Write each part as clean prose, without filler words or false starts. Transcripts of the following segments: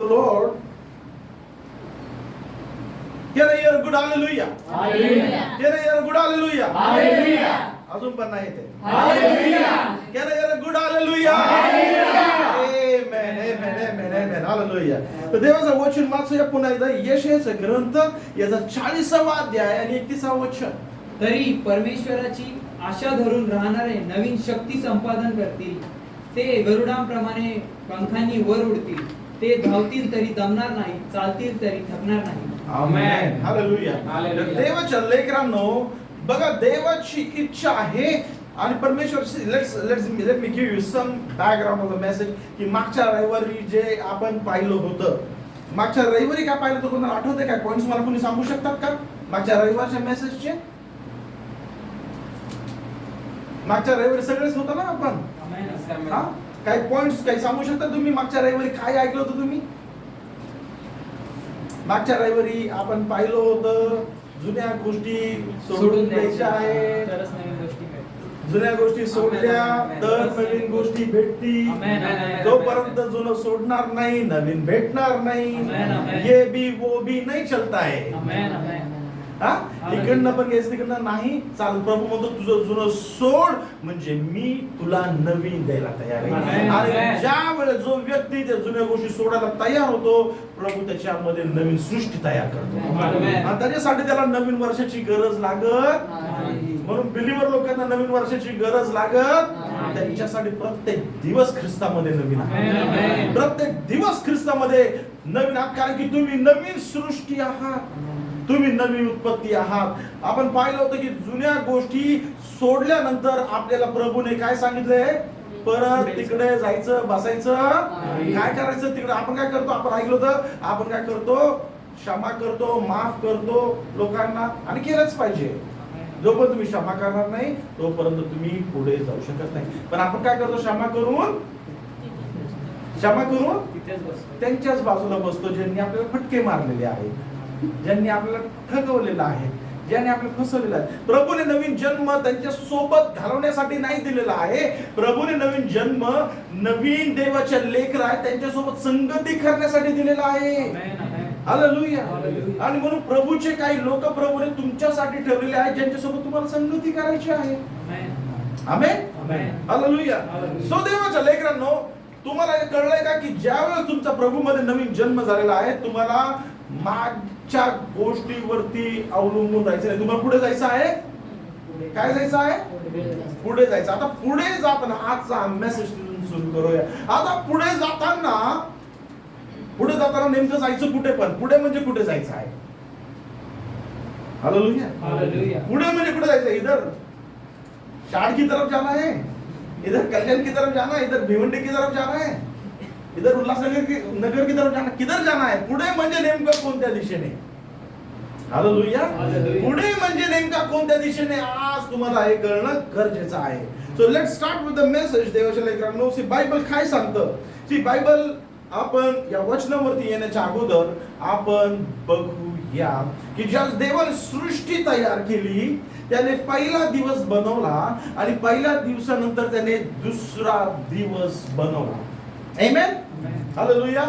the Lord. Can I hear a good hallelujah? Hallelujah. Can I hear a good hallelujah? Hallelujah. अजून पण नाही येते. Hallelujah. Can I hear a good hallelujah? Hallelujah. Amen, amen, amen, amen. Hallelujah. तर देवाचं वचन वाचूया पुन्हा एकदा. यशायाचा ग्रंथ याचा 40वा अध्याय आणि 31वा वचन. तरी परमेश्वराची आशा धरून राहणारे नवीन शक्ती संपादन करतील. ते गरुडांप्रमाणे पंखांनी वर उडतील. ते धावतील तरी दमणार नाही, चालतील तरी थकणार नाही. आमेन. हालेलुया. हालेलुया. देवाच्या लेकरांनो, बघा देवाची इच्छा आहे आणि परमेश्वर let me give you some background of the message की मागच्या रविवारी जे आपण पाहिलं होतं, मागच्या रविवारी काय पाहिलं होतं कोणाला आठवतंय काय? पॉइंट्स मला कोणी सांगू शकतात का मागच्या रविवारच्या मेसेजचे? मागच्या रविवारी सगळेच होतं ना आपण? हा, काही पॉइंट्स काही सांगू शकता तुम्ही? मागच्या रविवारी काय ऐकलं होतं तुम्ही? मागच्या रविवारी आपण पाहिलं होतं जुन्या गोष्टी सोडून द्यायच्या आहेत. तरच नवीन गोष्टी मिळतील. जुन्या गोष्टी सोडल्या तर नवीन गोष्टी भेटतील. आमेन, आमेन. जोपर्यंत जुनं सोडणार नाही नवीन भेटणार नाही. आमेन, आमेन. ये भी वो भी नाही चलता है. आमेन, आमेन. हा, इकडनं पण घ्यायचं तिकडनं नाही चाल. प्रभू म्हणतो तुझं जुनं सोड म्हणजे मी तुला नवीन द्यायला तयार आहे. आमेन. आणि ज्या वेळेस जो व्यक्ती त्या जुन्या गोष्टी सोडायला तयार होतो प्रभू त्याच्यामध्ये नवीन सृष्टी तयार करतो. आमेन. आणि त्याच्यासाठी त्याला नवीन वर्षाची गरज लागत नाही. म्हणून बिलीवर लोकांना नवीन वर्षाची गरज लागत नाही. त्यांच्यासाठी प्रत्येक दिवस ख्रिस्तामध्ये नवीन आहे. आमेन, आमेन. प्रत्येक दिवस ख्रिस्तामध्ये नवीन आहात कारण की तुम्ही नवीन सृष्टी आहात. तुम्ही नवीन उत्पत्ती आहात. आपण पाहिलं होतं की जुन्या गोष्टी सोडल्यानंतर आपल्याला प्रभूने काय सांगितलंय? परत तिकडे जायचं, बसायचं, काय करायचं तिकडे. आपण काय करतो? आपण ऐकलं होतं आपण काय करतो? क्षमा करतो, माफ करतो लोकांना आणि केलंच पाहिजे. जोपर्यंत तुम्ही क्षमा करणार नाही तोपर्यंत तुम्ही पुढे जाऊ शकत नाही. पण आपण काय करतो? क्षमा करून तिथेच बसतो. त्यांच्याच बाजूला बसतो ज्यांनी आपल्याला फटके मारलेले आहेत, ज्यांनी आपल्याला ठगवलेलं आहे, ज्यांनी आपल्याला फसवलेलं आहे. प्रभूने नवीन जन्म त्यांच्या सोबत घालवण्यासाठी नाही दिलेला आहे. प्रभूने नवीन जन्म नवीन देवाच्या लेकरं आहेत त्यांच्यासोबत संगती करण्यासाठी दिलेला आहे. आमेन, आमेन. हालेलुया. हालेलुया. आणि म्हणून प्रभूचे काही लोक प्रभूने तुमच्यासाठी ठेवलेले आहेत ज्यांच्यासोबत तुम्हाला संगती करायची आहे. आमेन. आमेन. आमेन. हालेलुया. हालेलुया. सो देवाच्या लेकरांनो, तुम्हाला हे कळलंय का की ज्यावेळेस तुमचा प्रभूमध्ये नवीन जन्म झालेला आहे तुम्हाला मागच्या गोष्टीवरती अवलंबून राहायचं नाही. तुम्हाला पुढे जायचं आहे. काय जायचं आहे? पुढे जायचं. आता पुढे जाताना आजचा मेसेज सुरू करूया. आता पुढे जाताना नेमकं जायचं कुठे? पण पुढे म्हणजे कुठे जायचं आहे? हालेलुया. हालेलुया. पुढे म्हणजे कुठे जायचं? इधर शाड़ की तरफ जाना है, इधर कल्याण की तरफ जाना है, इधर भिवंडी की तरफ जाना है, इधर उल्लासनगर की तरफ जाना, किधर जाना है? पुढे म्हणजे नेमकं कोणत्या दिशेने? हालेलुया. हालेलुया. पुढे म्हणजे नेमका कोणत्या दिशेने? आज तुम्हाला हे कळणं गरजेचं आहे. So let's start with the message. देवाच्या लेकरांनो, सी बायबल काय सांगतं? सी बायबल आपण या वचनावरती येण्याच्या अगोदर आपण बघूया की ज्या देवाने सृष्टी तयार केली त्याने पहिला दिवस बनवला आणि पहिल्या दिवसानंतर त्याने दुसरा दिवस बनवला. आमेन. हालेलुया.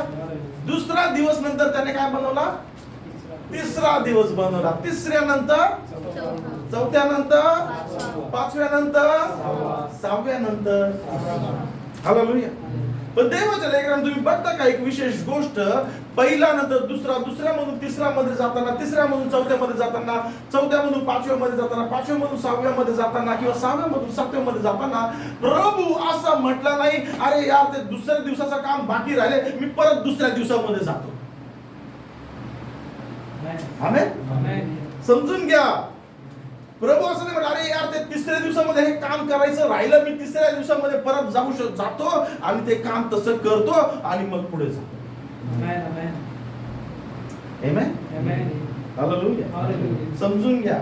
दुसरा दिवस नंतर त्याने काय बनवला? तिसरा दिवस बनवला. तिसऱ्यानंतर चौथ्यानंतर पाचव्यानंतर सहाव्यानंतर. हालेलुया. पण देवाच्या लेकरांनो, तुम्ही बघता का एक विशेष गोष्ट? पहिला नंतर दुसरा, दुसऱ्यामधून तिसऱ्यामध्ये जाताना, तिसऱ्यामधून चौथ्यामध्ये जाताना, चौथ्यामधून पाचव्यामध्ये जाताना, पाचव्यामधून सहाव्यामध्ये जाताना किंवा सहाव्यामधून सातव्यामध्ये जाताना प्रभू असं म्हटलं नाही अरे यार ते दुसऱ्या दिवसाचं काम बाकी राहिले मी परत दुसऱ्या दिवसामध्ये जातो. आमेन. आमेन. समजून घ्या. प्रभू असं नाही म्हटलं अरे यार ते तिसऱ्या दिवसामध्ये हे काम करायचं राहिलं मी तिसऱ्या दिवसामध्ये परत जातो आणि ते काम तसं करतो आणि मग पुढे जातो. आमेन, आमेन. आमेन. आमेन. हालेलुया. हालेलुया. समजून घ्या.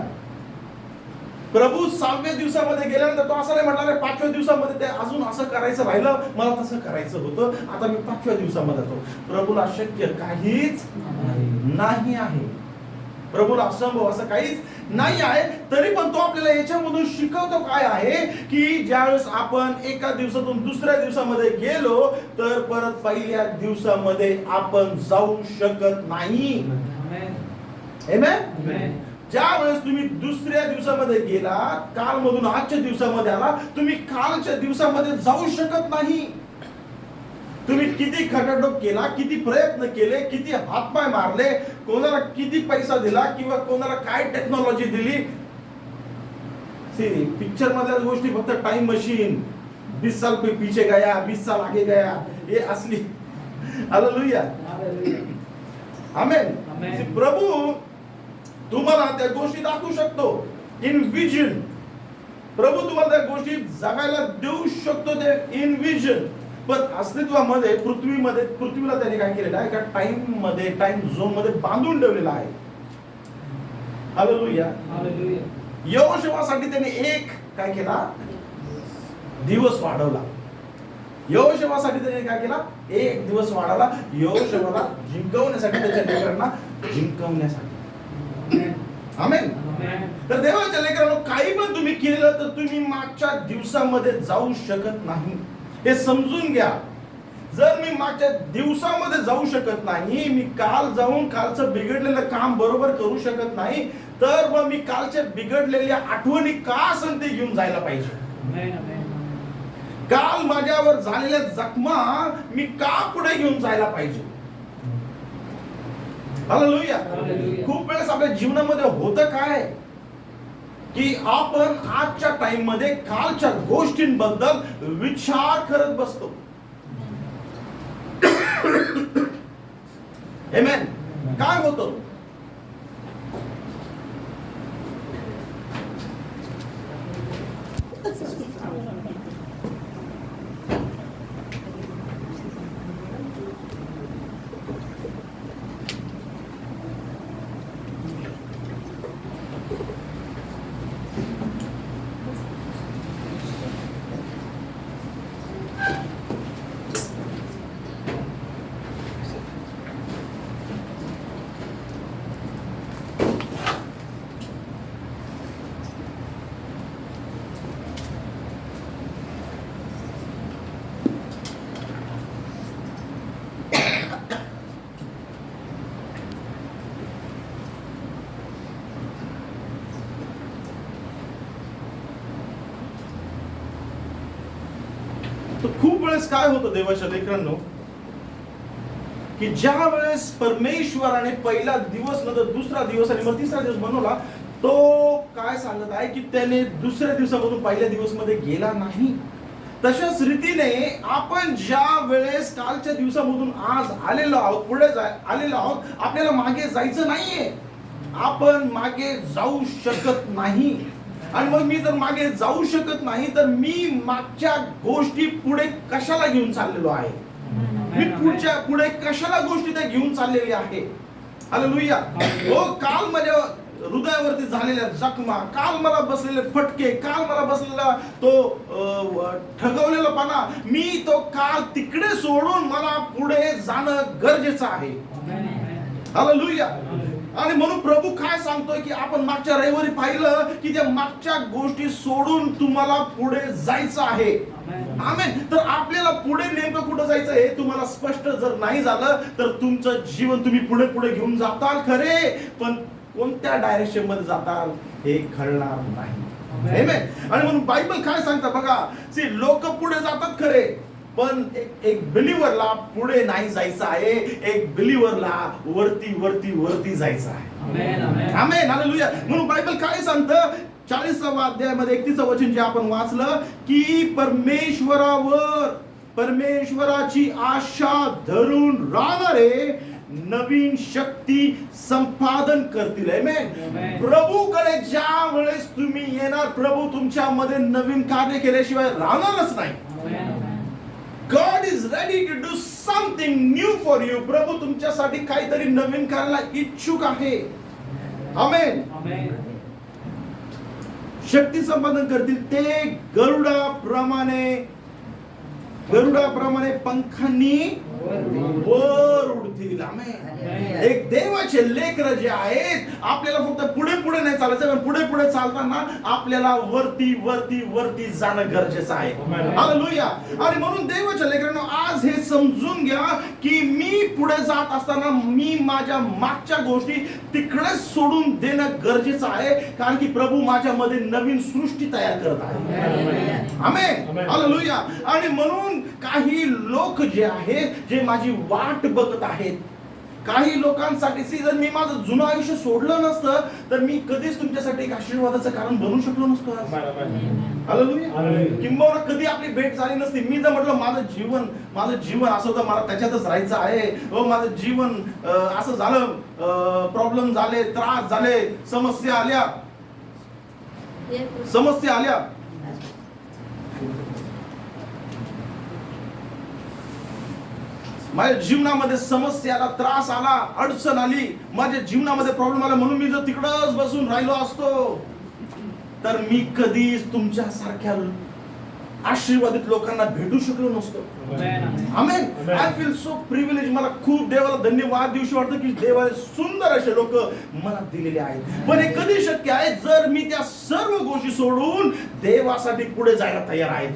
प्रभू 6व्या दिवसामध्ये गेल्यानंतर तो असं नाही म्हटला रे 5व्या दिवसामध्ये ते अजून असं करायचं राहिलं मला तसं करायचं होतं आता मी 5व्या दिवसामध्ये जातो. प्रभूला शक्य काहीच नाही आहे. प्रभूला असंभव असं काहीच नाही आहे. तरी पण तो आपल्याला याच्यामधून शिकवतो काय आहे की ज्यावेळेस आपण एका दिवसातून दुसऱ्या दिवसामध्ये गेलो तर परत पहिल्या दिवसामध्ये आपण जाऊ शकत नाही. आमेन. ज्या वेळेस तुम्ही दुसऱ्या दिवसामध्ये गेला, कालमधून आजच्या दिवसामध्ये आला, तुम्ही कालच्या दिवसामध्ये जाऊ शकत नाही. तुम्ही किती खटाटोप केला, किती प्रयत्न केले, किती हातपाय मारले, कोणाला किती पैसा दिला किंवा कोणाला काय टेक्नॉलॉजी दिली. पिक्चर मधल्या गोष्टी फक्त टाइम मशीन, 20 साल पीछे गया, 20 साल आगे गया, हे असली. हालेलुया. आमेन. प्रभू तुम्हाला त्या गोष्टी दाखवू शकतो इन विजन. प्रभू तुम्हाला त्या गोष्टी जगायला देऊ शकतो ते इन विजन. पण अस्तित्वामध्ये पृथ्वीला त्याने काय केलेलं आहे का टाइम झोन मध्ये बांधून ठेवलेला आहे. हालेलुया. यहोशुवासाठी त्याने एक काय केला, दिवस वाढवला. यहोशुवासाठी त्याने काय केला, एक दिवस वाढवला. यहोशुवाला जिंकवण्यासाठी, त्याच्या लेकरांना जिंकवण्यासाठी. आमेन. तर देवाच्या लेकरांनो, काही पण तुम्ही केलं तर तुम्ही मागच्या दिवसामध्ये जाऊ शकत नाही. हे समजून घ्या. जर मी मागच्या दिवसामध्ये जाऊ शकत नाही, मी काल जाऊन कालचं बिघडलेलं काम बरोबर करू शकत नाही, तर मग मी कालच्या बिघडलेल्या आठवणी का असेल ते घेऊन जायला पाहिजे. काल माझ्यावर झालेल्या जखमा मी का पुढे घेऊन जायला पाहिजे. हालेलुया. खूप वेळेस आपल्या जीवनामध्ये होतं काय की आपण आजच्या टाइम मध्ये कालच्या गोष्टींबद्दल विचार करत बसतो. आमेन. काय होतं, तर खूप वेळेस काय होतं देवाच्या लेकरांनो की ज्या वेळेस परमेश्वराने पहिला दिवस नंतर दुसरा दिवस आणि मग तिसरा दिवस बनवला, तो काय सांगत आहे की त्याने दुसऱ्या दिवसामधून पहिल्या दिवस मध्ये गेला नाही. तशाच रीतीने आपण ज्या वेळेस कालच्या दिवसामधून आज आलेलो आहोत, पुढे आलेलो आहोत, आपल्याला मागे जायचं नाहीये. आपण मागे जाऊ शकत नाही. आणि मग मी जर मागे जाऊ शकत नाही तर मी मागच्या गोष्टी पुढे कशाला घेऊन चाललेलो आहे. मी पुढे कशाला गोष्टी त्या घेऊन चाललेली आहे. हालेलुया. हो, काल माझ्या हृदयावरती झालेल्या जखमा, काल मला बसलेले फटके, काल मला बसलेला तो ठगवलेला पाना, मी तो काल तिकडे सोडून मला पुढे जाणं गरजेचं आहे. हालेलुया. आणि म्हणून प्रभू काय सांगतोय की आपण मागच्या रविवारी पाहिलं की त्या मागच्या गोष्टी सोडून तुम्हाला पुढे जायचं आहे. आमेन. तर आपल्याला पुढे नेमकं कुठं जायचं हे तुम्हाला स्पष्ट जर नाही झालं तर तुमचं जीवन तुम्ही पुढे पुढे घेऊन जाताल खरे, पण कोणत्या डायरेक्शन मध्ये जाताल हे कळणार नाही. आमेन. आणि म्हणून बायबल काय सांगतं बघा, लोक पुढे जातात खरे, पण एक बिलीव्हरला पुढे नाही जायचं आहे. एक बिलीव्हरला वरती वरती वरती जायचं आहे. आमेन. हालेलुया. म्हणून बायबल काय सांगतं 40व्या अध्यायामध्ये 31 वचन जे आपण वाचलं की परमेश्वराची आशा धरून राहणारे नवीन शक्ती संपादन करतील. आमेन. प्रभूकडे ज्या वेळेस तुम्ही येणार, प्रभू तुमच्यामध्ये नवीन कार्य केल्याशिवाय राहणारच नाही. God is ready to do something new for you. प्रभू तुमच्यासाठी काहीतरी नवीन करायला इच्छुक आहे. आमेन. शक्ती संपादन करतील ते गरुडाप्रमाणे पंखांनी वर उडतील. आमेन. एक देवाचे लेकरं जे आहेत आपल्याला फक्त पुढे पुढे नाही चालायचं, पण पुढे पुढे चालताना आपल्याला वरती वरती वरती जाणं गरजेचं आहे. हालेलुया. आणि म्हणून देवाच्या लेकरांनो आज हे समजून घ्या की मी पुढे जात असताना मी माझ्या मागच्या गोष्टी तिकडे सोडून देणं गरजेचं आहे, कारण की प्रभू माझ्यामध्ये नवीन सृष्टी तयार करत आहे. आमेन. हालेलुया. आणि म्हणून काही लोक जे आहेत जे माझी वाट बघत आहेत, काही लोकांसाठी जर मी माझं जुनं आयुष्य सोडलं नसतं तर मी कधीच तुमच्यासाठी एक आशीर्वादाचं कारण बनू शकलो नसतो. हालेलुया. किंबहुना कधी आपली भेट झाली नसती. मी जर म्हटलं माझं जीवन असं होतं, मला त्याच्यातच राहायचं आहे, माझं जीवन असं झालं, प्रॉब्लेम झाले, त्रास झाले, समस्या आल्या. माझ्या जीवनामध्ये समस्या आला, त्रास आला, अडचण आली, माझ्या जीवनामध्ये प्रॉब्लेम आला, म्हणून मी जर तिकडच बसून राहिलो असतो तर मी कधीच तुमच्या सारख्या आशीर्वादित लोकांना भेटू शकलो नसतो. Amen. I feel so privilege. मला खूप देवाला धन्यवाद दिवशी वाटतं की देवाने सुंदर असे लोक मला दिलेले आहेत. पण हे कधी शक्य आहे जर मी त्या सर्व गोष्टी सोडून देवासाठी पुढे जायला तयार आहे.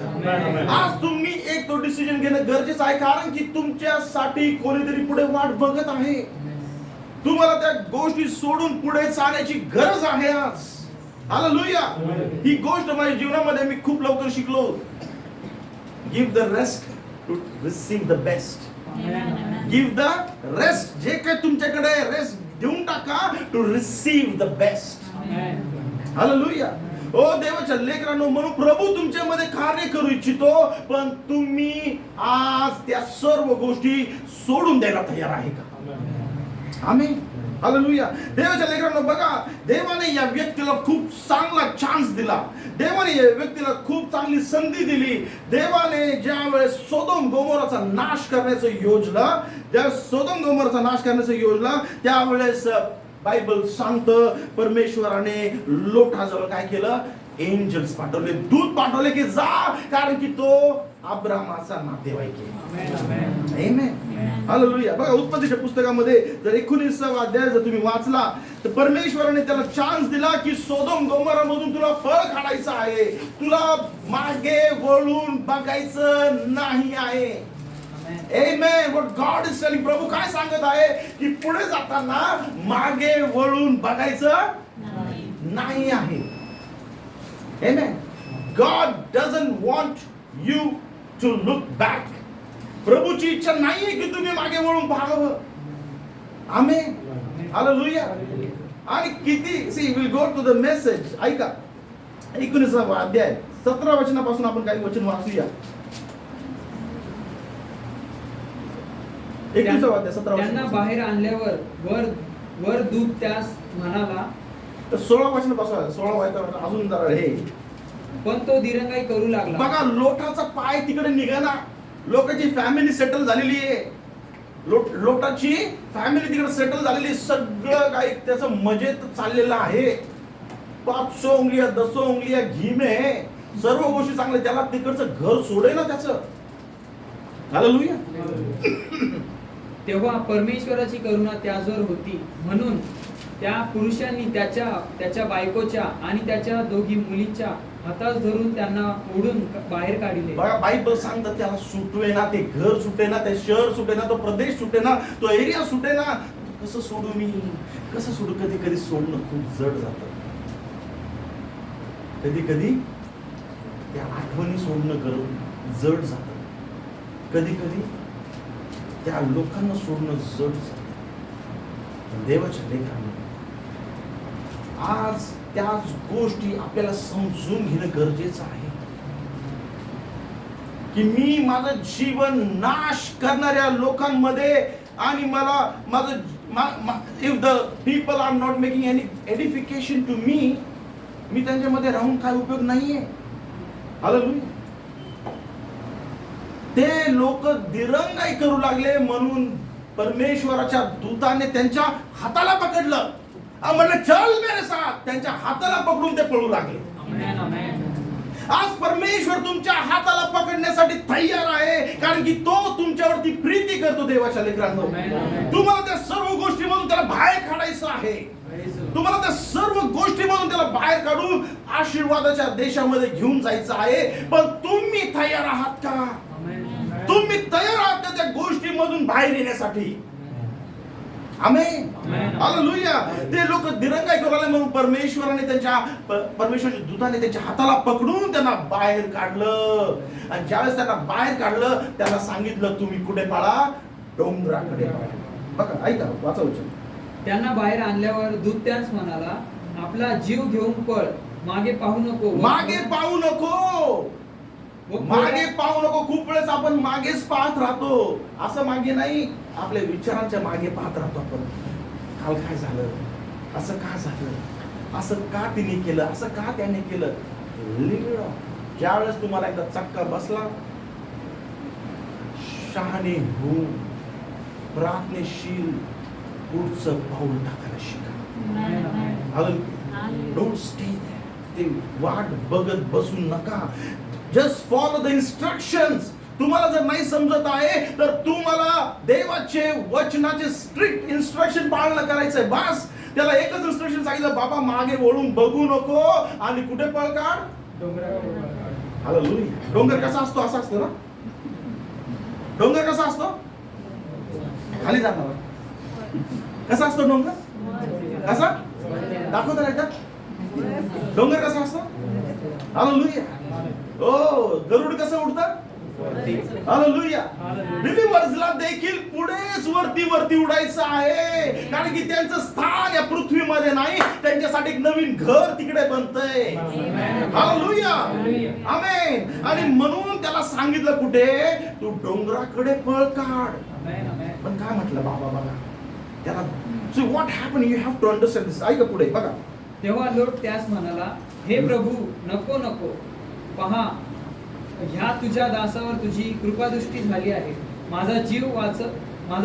आज तुम्ही एक तो डिसिजन घेणं गरजेचं आहे, कारण की तुमच्यासाठी कोणीतरी पुढे वाट बघत आहे. तुम्हाला त्या गोष्टी सोडून पुढे चालण्याची गरज आहे आज. हालेलुया. ही गोष्ट माझ्या जीवनामध्ये मी खूप लवकर शिकलो. Give the rest to receive the best. Give the rest. जे काही तुमच्याकडे रेस्ट देऊन टाका to receive the best. Hallelujah. ओ देवाच्या लेकरांनो, म्हणून प्रभू तुमच्यामध्ये कार्य करू इच्छितो, पण तुम्ही आज त्या सर्व गोष्टी सोडून द्यायला तयार आहे का? आमेन. हालेलुया. देवाच्या लेकरांनो बघा, देवाने या व्यक्तीला खूप चांगला चान्स दिला. देवाने या व्यक्तीला खूप चांगली संधी दिली. देवाने ज्या वेळेस सोदोम गोमोराचा नाश करण्याचं योजना, त्यावेळेस बायबल सांगतं परमेश्वराने लोटाजवळ काय केलं? एंजल्स पाठवले, दूत पाठवले की जा, कारण की तो अब्रामाचा नातेवाईक आहे. आमेन. हालेलुया. बघा उत्पत्तीच्या पुस्तकामध्ये जर 19वा अध्याय जर तुम्ही वाचला तर परमेश्वराने त्याला चान्स दिला की सोदोम गोमोरा मधून तुला फळ काढायचं आहे, तुला मागे वळून बघायचं नाही आहे. Amen. What God is telling. प्रभू काय सांगत आहे की पुढे जाताना मागे वळून बघायचं नाही आहे. आमेन. God doesn't want you to look back. प्रभूची इच्छा नाहीये की तुम्ही मागे वळून पाहावं. आमेन. हालेलुया. आणि किती see will go to the message. ऐका 19वा अध्याय 17 वचनापासून आपण काही वचन वाचूया. 21वा अध्याय 17 त्यांना बाहेर आणल्यावर वर दूत त्यास म्हणाला, तर 16 वचनापासून 16 वचन अजून जरा हे, पण तो दिरंगाई करू लागला. बघा लोटाचा पाय तिकडे निघाला. लोकांची फॅमिली सेटल झालेली आहे. लोटाची फॅमिली तिकडे सेटल झालेली, सगळं काही त्याचं मजेत चाललेलं आहे. 500 उंगलिया 10 उंगलिया घी में सर्व गोष्टी चांगल्या. त्याला तिकडचं घर सोडे ना त्याचं. हालेलुया. तेव्हा परमेश्वराची करुणा त्याजवर होती, म्हणून त्या पुरुषांनी त्याच्या बायकोच्या आणि त्याच्या दोघी मुलींच्या हातास धरून त्यांना ओढून बाहेर काढले. बघा बायबल सांगतात त्याला सुटवे ना, ते घर सुटे ना, ते शहर सुटे ना, तो प्रदेश सुटे ना, तो एरिया सुटे ना. कसं सोडू मी, कसं सोडू? कधी कधी सोडणं खूप जड जातं. कधी कधी त्या आठवणी सोडणं जड जातं. कधी कधी त्या लोकांना सोडणं जड जातं. देवाच्या लेकरांना आज त्याच गोष्टी आपल्याला समजून घेणं गरजेचं आहे की मी माझं जीवन नाश करणाऱ्या लोकांमध्ये आणि मला माझं if the people are not making any edification to me त्यांच्यामध्ये राहून काय उपयोग नाहीये. हालेलुया. ते लोक दिरंगाई करू लागले म्हणून परमेश्वराच्या दूताने त्यांच्या हाताला पकडलं. म्हणलं चल मेरे साथ. त्यांच्या हाताला पकडून ते पळू लागले. आज परमेश्वर तुमच्या हाताला पकडण्यासाठी तयार आहे, कारण की तो तुमच्यावरती प्रीती करतो. देवाच्या लेकरांनो, तुम्हाला त्या सर्व गोष्टीमधून त्याला आहे. तुम्हाला त्या सर्व गोष्टीमधून त्याला बाहेर काढून आशीर्वादाच्या देशामध्ये घेऊन जायचं आहे. पण तुम्ही तयार आहात का? तुम्ही तयार आहात का त्या गोष्टीमधून बाहेर येण्यासाठी? आमेन. हालेलुया. ते लोक दिरंगाई करू लागले म्हणून परमेश्वराने परमेश्वराच्या दूताने त्यांच्या हाताला पकडून त्यांना बाहेर काढलं. आणि ज्यावेळेस त्यांना बाहेर काढलं त्याला सांगितलं तुम्ही कुठे पळा? डोंगराकडे पळा. बघा ऐका, वाचा वचन. त्यांना बाहेर आणल्यावर दूत त्यास म्हणाला, आपला जीव घेऊन पळ, मागे पाहू नको. मागे पाहू नको. मागे पाहू नको. खूप वेळेस आपण मागेच पाहत राहतो. असं मागे नाही, आपल्या विचारांच्या मागे पाहत राहतो आपण. काल काय झालं, असं का झालं, असं का तिने केलं, असं का त्याने केलं. ज्या वेळेस तुम्हाला एकदा चटका बसला, शहाणे होऊन प्रार्थनेशील पुढचं पाऊल टाकायला शिका. डोंट स्टे ते वाट बघत बसू नका. Just follow the instructions. तुम्हाला जर नाही समजत आहे तर तुम्हाला देवाचे वचनाचे स्ट्रिक्ट इन्स्ट्रक्शन पाळणं करायचंय. बस त्याला एकच इन्स्ट्रक्शन सांगितलं, बाबा मागे वळून बघू नको आणि कुठे पळ काढ? हालेलुया. डोंगर कसा असतो? असा असतो ना. डोंगर कसा असतो? खाली जाणार. कसा असतो डोंगर? कसा दाखवता एकदा. डोंगर कसा असतो? हालेलुया. ओ गरुड कसं उडतं? हालेलुया. बिलीव्हर्सला देखील पुढेच वरती उडायचं आहे. कारण की त्यांचं स्थान या पृथ्वीमध्ये नाही, त्यांच्यासाठी एक नवीन घर तिकडे बनतंय. हालेलुया. आमेन. आणि म्हणून त्याला सांगितलं कुठे? तू डोंगराकडे पळ काढ. पण काय म्हटलं बाबा बघा त्याला. So what happen, you have to understand this. ऐका पुढे बघा. तेव्हा लोट त्यास म्हणाला, हे प्रभू, नको नको. पहा, ह्या तुझ्या दासावर तुझी कृपादृष्टी झाली आहे. माझा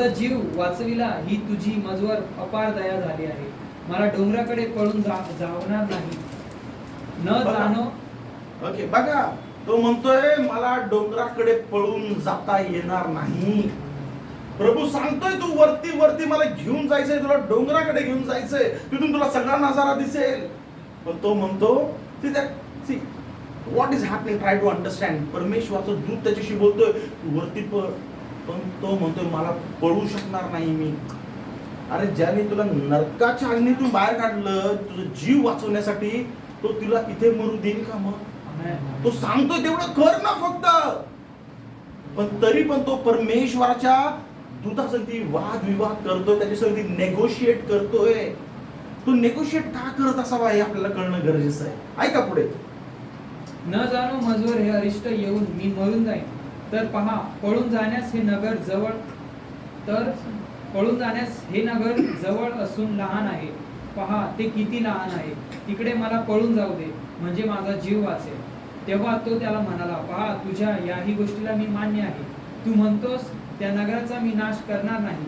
जीव वाचविला ही तुझी मजवर अपार दया झाली आहे. मला डोंगराकडे पळून जावणार नाही. न जाणो. ओके बघा, तो म्हणतोय मला डोंगराकडे पळून जाता येणार नाही. प्रभू सांगतोय तू वरती मला घेऊन जायचंय, तुला डोंगराकडे घेऊन जायचंय, तिथून तुला सगळा नजारा दिसेल. पण तो म्हणतो what is happening, try to understand. परमेश्वराचं दूत त्याच्याशी बोलतोय तू वरती पळ. पण तो म्हणतोय मला पळू शकणार नाही मी. अरे ज्याने तुला नरकाच्या अग्नीतून बाहेर काढलं तुझा जीव वाचवण्यासाठी, तो तुला इथे मरू देईल का? मग तो सांगतोय तेवढं कर ना फक्त. पण तरी पण तो परमेश्वराच्या दूतासाठी वादविवाद करतोय, त्याच्यासाठी नेगोशिएट करतोय. तो नेगोशिएट का करत असावा हे आपल्याला कळणं गरजेचं आहे. ऐका पुढे. न जाणो मजवर हे अरिष्ट येऊन मी मरून जाईन. तर पहा, पळून जाण्यास हे नगर जवळ असून लहान आहे. पहा ते किती लहान आहे. तिकडे मला पळून जाऊ दे, म्हणजे माझा जीव वाचेल. तेव्हा तो त्याला म्हणाला, पहा तुझ्या याही गोष्टीला मी मान्य आहे. तू म्हणतोस त्या नगराचा मी नाश करणार नाही.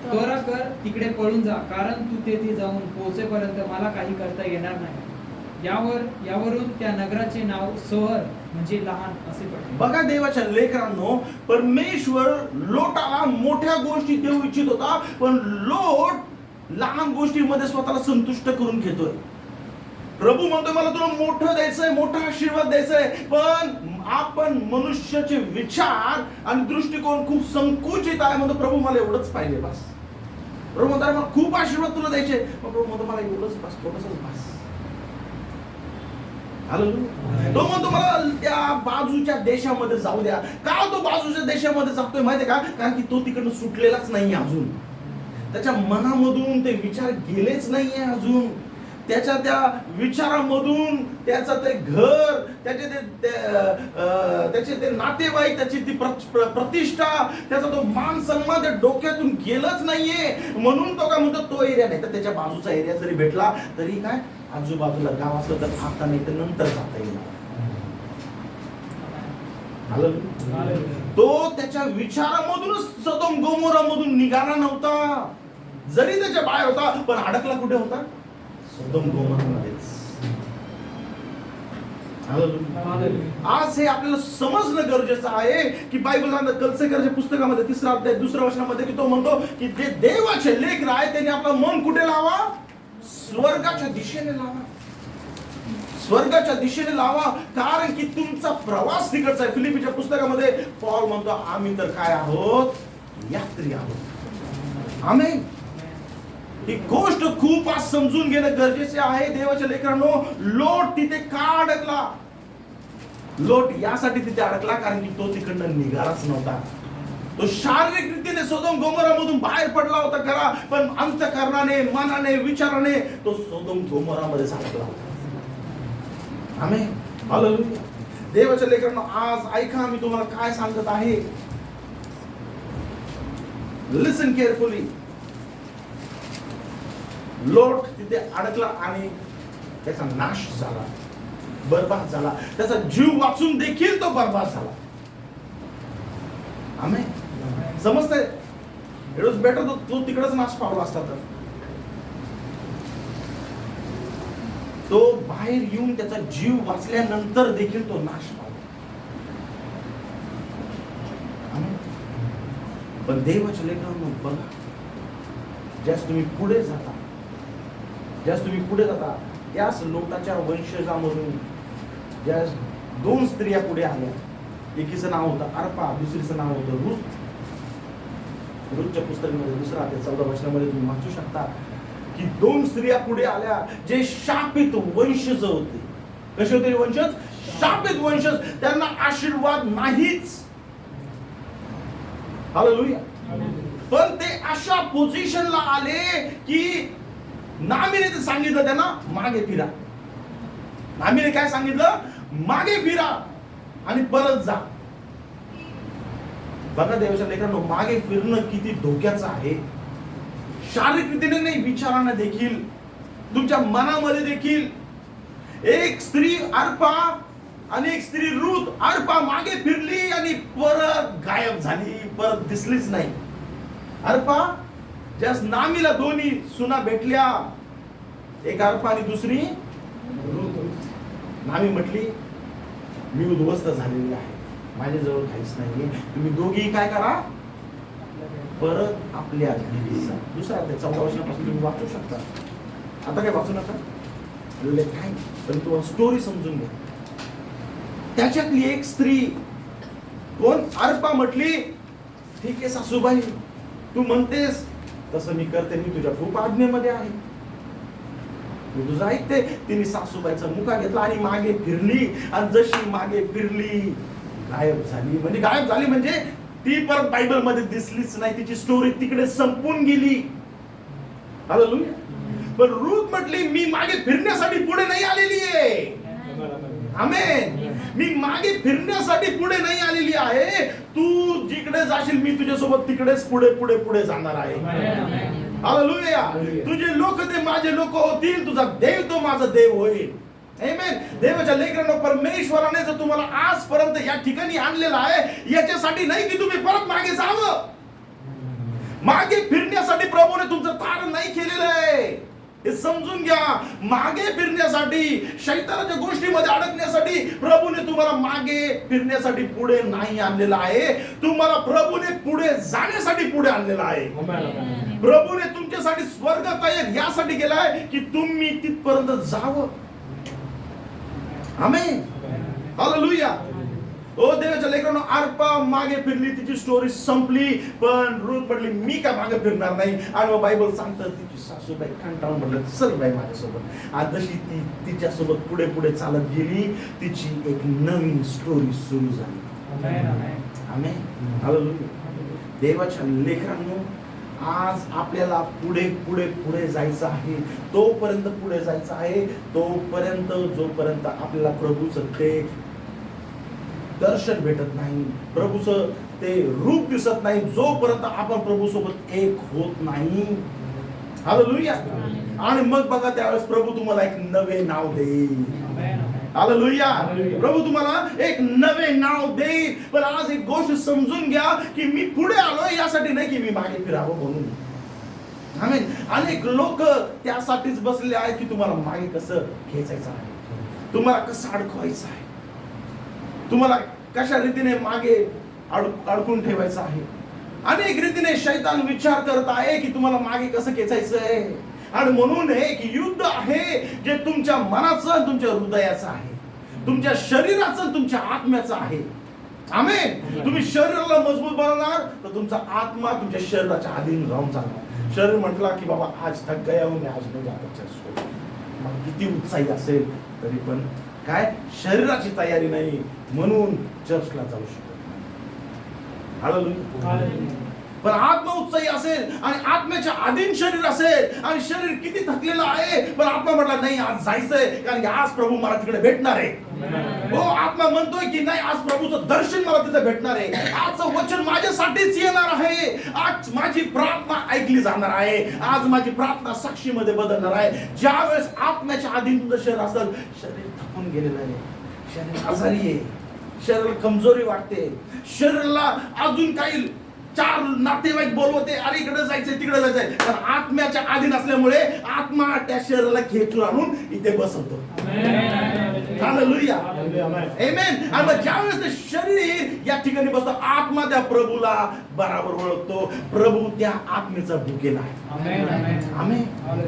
त्वरा कर, तिकडे पळून जा, कारण तू तेथे जाऊन पोहोचेपर्यंत मला काही करता येणार नाही. यावरून त्या नगराचे नाव सोअर म्हणजे लहान असे पडले. बघा देवाच्या लेकरांनो, परमेश्वर लोटाला मोठ्या गोष्टी देऊ इच्छित होता, पण लोट लहान गोष्टीमध्ये स्वतःला संतुष्ट करून घेतोय. प्रभू म्हणतोय मला तुला मोठं द्यायचंय, मोठा आशीर्वाद द्यायचंय, पण आपण मनुष्याचे विचार आणि दृष्टिकोन खूप संकुचित आहे. म्हणतो प्रभू मला एवढंच पाहिजे बस. प्रभू म्हणतात मला खूप आशीर्वाद तुला द्यायचे, प्रभू म्हणतो मला एवढंच बस, थोडंसंच बस. तो म्हणतो मला त्या बाजूच्या देशामध्ये जाऊ द्या. का तो बाजूच्या देशामध्ये जातोय माहितीये का? कारण की तो तिकडनं सुटलेलाच नाहीये अजून. त्याच्या मनामधून ते विचार गेलेच नाहीये अजून. त्याच्या त्या विचारामधून त्याचं ते घर, त्याचे ते नातेवाईक, त्याची ती प्रतिष्ठा, त्याचा तो मान सन्मान त्या डोक्यातून गेलंच नाहीये. म्हणून तो काय म्हणतो, तो एरिया नाही तर त्याच्या बाजूचा एरिया जरी भेटला तरी काय, आजूबाजूला गाव असलं तर आता नाही तर नंतर जाता येईल. तो त्याच्या विचारामधूनच सदोम गोमोरामधून निघाला नव्हता. जरी त्याच्या बाहेर होता, पण अडकला कुठे होता? सदोम गोमोरामध्येच. आज हे आपल्याला समजणं गरजेचं आहे की बायबल कलसेकरच्या पुस्तकामध्ये 3रा अध्याय 2ऱ्या वचनामध्ये की तो म्हणतो की जे देवाचे लेकरं आहेत त्यांनी आपलं मन कुठे लावा? स्वर्गाच्या दिशेने लावा. स्वर्गाच्या दिशेने लावा, कारण की तुमचा प्रवास तिकडचा आहे. फिलिपीच्या पुस्तकामध्ये पॉल म्हणतो आम्ही तर काय आहोत? यात्री आहोत. आमेन. ही गोष्ट खूप आज समजून घेणं गरजेचे आहे देवाच्या लेकरांनो. लोट तिथे का अडकला? लोट यासाठी तिथे अडकला कारण की तो तिकडनं निघालाच नव्हता. तो शारीरिक रीतीने सोदोम गोमोरामधून बाहेर पडला होता खरा, पण अंतःकरणाने, मनाने, विचाराने तो सोदोम गोमोरामध्ये अडकला होता. आमेन. हालेलुया. देवाच्या लेकरांनो, आज ऐका मी तुम्हाला काय सांगत आहे. लिसन केअरफुली. लोट तिथे अडकला आणि त्याचा नाश झाला, बर्बाद झाला. त्याचा जीव वाचून देखील तो बर्बाद झाला. आमेन. समजतंय? इट वॉज बेटर तो तिकडेच नाश पावला असता. तर तो बाहेर येऊन त्याचा जीव वाचल्यानंतर देखील तो नाश पावला. आमेन. पण देवाच्या लेकरांनो बघा, ज्यास तुम्ही पुढे जाता, त्याच लोटाच्या वंशजामधून ज्या 2 स्त्रिया पुढे आल्या. एकीचं नाव होतं अर्पा, दुसरीचं नाव होतं रूथ. रूथच्या पुस्तकामध्ये 2रा अध्याय 14 वचनामध्ये तुम्ही वाचू शकता की 2 स्त्रिया पुढे आल्या जे शापित वंशज होते. कसे होते वंशज? शापित वंशज. त्यांना आशीर्वाद नाहीच. हालेलुया. पण ते अशा पोझिशनला आले की नामीने ते सांगितलं त्यांना मागे फिरा. नामीने काय सांगितलं? मागे फिरा आणि परत जा. बघा देवाच्या लेकरांनो, मागे फिरणं किती धोक्याचं आहे. शारीरिक रीतीने नाही, विचाराने देखील, तुमच्या मनामध्ये देखील. एक स्त्री अर्पा आणि एक स्त्री रूथ. अर्पा मागे फिरली आणि परत गायब झाली, परत दिसलीच नाही. अर्पा ज्या नामीला 2 सुना भेटल्या, एक अर्पा आणि दुसरी रूथ. नामी म्हटली मी उद्ध्वस्त झालेली आहे, माझ्याजवळ काहीच नाहीये, तुम्ही दोघी काय करा? परत आपल्या घरी जा. 2रा अध्याय 14 वचनापासून तुम्ही वाचू शकता. आता काय वाचू नका, पण तुम्हाला स्टोरी समजून घ्या. त्याच्यातली एक स्त्री कोण? अर्पा म्हटली ठीक आहे सासूबाई, तू म्हणतेस तसं मी करते, मी तुझ्या खूप आज्ञेमध्ये आहे, मी तुझं ऐकते. तिने सासूबाईचा मुका घेतला आणि मागे फिरली, आणि जशी मागे फिरली गायब झाली. म्हणजे गायब झाली म्हणजे ती परत बायबल मध्ये दिसलीच नाही, तिची स्टोरी तिकडे संपून गेली. हालेलुया. पण रूथ म्हटली मी मागे फिरण्यासाठी पुढे नाही आलेली आहे. आमेन. मी मागे फिरण्यासाठी पुढे नाही आलेली आहे. तू जिकडे जाशील मी तुझ्यासोबत तिकडेच पुढे पुढे पुढे जाणार आहे. हालेलुया. तुझे लोक ते माझे लोक होतील, तुझा देव तो माझा देव होईल. आमेन. देवाच्या लेकरांनो, परमेश्वराने जर तुम्हाला आजपर्यंत या ठिकाणी आणलेलं आहे याच्यासाठी नाही की तुम्ही परत मागे जावं. मागे फिरण्यासाठी प्रभूने तुमचं तारण नाही केलेलं आहे, हे समजून घ्या. मागे फिरण्यासाठी, शैतानाच्या गोष्टीमध्ये अडकण्यासाठी प्रभूने तुम्हाला मागे फिरण्यासाठी पुढे नाही आणलेलं आहे. तुम्हाला प्रभूने पुढे जाण्यासाठी पुढे आणलेलं आहे. प्रभूने तुमच्यासाठी स्वर्ग तयार यासाठी केलाय की तुम्ही तिथपर्यंत जावं. आमेन. हालेलुया. ओ देवाच्या लेकरांनो, अर्पा मागे फिरली, तिची स्टोरी संपली. पण रूथ म्हटली मी काय मागे फिरणार नाही. आणि मग बायबल सांगतं तिची सासूबाई कंटाळून म्हटलं चल बाई माझ्यासोबत. आज जशी ती तिच्यासोबत पुढे पुढे चालत गेली, तिची एक नवीन स्टोरी सुरू झाली. आमेन. हालेलुया. देवाच्या लेकरांनो, आज आपल्याला पुढे पुढे पुढे जायचं आहे. तोपर्यंत पुढे जायचं आहे, तोपर्यंत जोपर्यंत आपल्याला प्रभूचं ते दर्शन भेटत नाही, प्रभूचं ते रूप दिसत नाही, जोपर्यंत आपण प्रभू सोबत एक होत नाही. हालेलुया. आणि मग बघा त्यावेळेस प्रभू तुम्हाला एक नवे नाव देईल. हालेलुया. प्रभू तुम्हाला एक नवे नाव देईल. पण आज एक गोष्ट समजून घ्या की मी पुढे आलोय यासाठी नाही की मी मागे फिरावं म्हणून. आमेन. अनेक लोक त्यासाठीच बसले आहेत की तुम्हाला मागे कसं खेचायचं आहे. तुम्हाला कसं अडकवायचं आहे, तुम्हाला कशा रीतीने मागे अडकून ठेवायचं आहे. अनेक रीतीने शैतान विचार करत आहे की तुम्हाला मागे कसं खेचायचं आहे. आणि म्हणून एक युद्ध आहे जे तुमच्या मनाचं, तुमच्या हृदयाचं आहे, तुमच्या शरीराचं, तुमच्या आत्म्याचं आहे. आमेन. तुम्ही शरीराला मजबूत बनवणार तर तुमचा आत्मा तुमच्या शरीराच्या अधीन राहून चालणार. शरीर म्हटला की बाबा आज थक गया हूं मैं, आज नाही जात चर्च. मग किती उत्साही असेल तरी पण काय शरीराची तयारी नाही म्हणून चर्चला जाऊ शकत नाही. हालेलुया. पण आत्मा उत्साही असेल आणि आत्म्याच्या अधीन शरीर असेल आणि शरीर किती थकलेलं आहे पण आत्मा म्हटला नाही आज जायचंय कारण की आज प्रभू मला तिकडे भेटणार आहे. हो, आत्मा म्हणतोय की नाही आज प्रभूचं दर्शन मला तिथे भेटणार आहे, आजचं वचन माझ्यासाठीच येणार आहे, आज माझी प्रार्थना ऐकली जाणार आहे, आज माझी प्रार्थना साक्षीमध्ये बदलणार आहे. ज्या वेळेस आत्म्याच्या अधीन तुझं शरीर असेल, शरीर थकून गेलेलं आहे, शरीर आजारी आहे, शरीराला कमजोरी वाटते, शरीराला अजून काही चार नातेवाईक बोलवते, अरे इकडे जायचंय तिकडे जायचंय, पण आत्म्याच्या अधीन असल्यामुळे आत्मा त्या शरीराला खेचून आणून इथे बसवतो. हालेलुया. आमेन. आणि मग ज्यावेळेस ते शरीर या ठिकाणी बसतं, आत्मा त्या प्रभूला बरोबर ओळखतो, प्रभू त्या आत्मेचा भुकेला आहे. आमेन.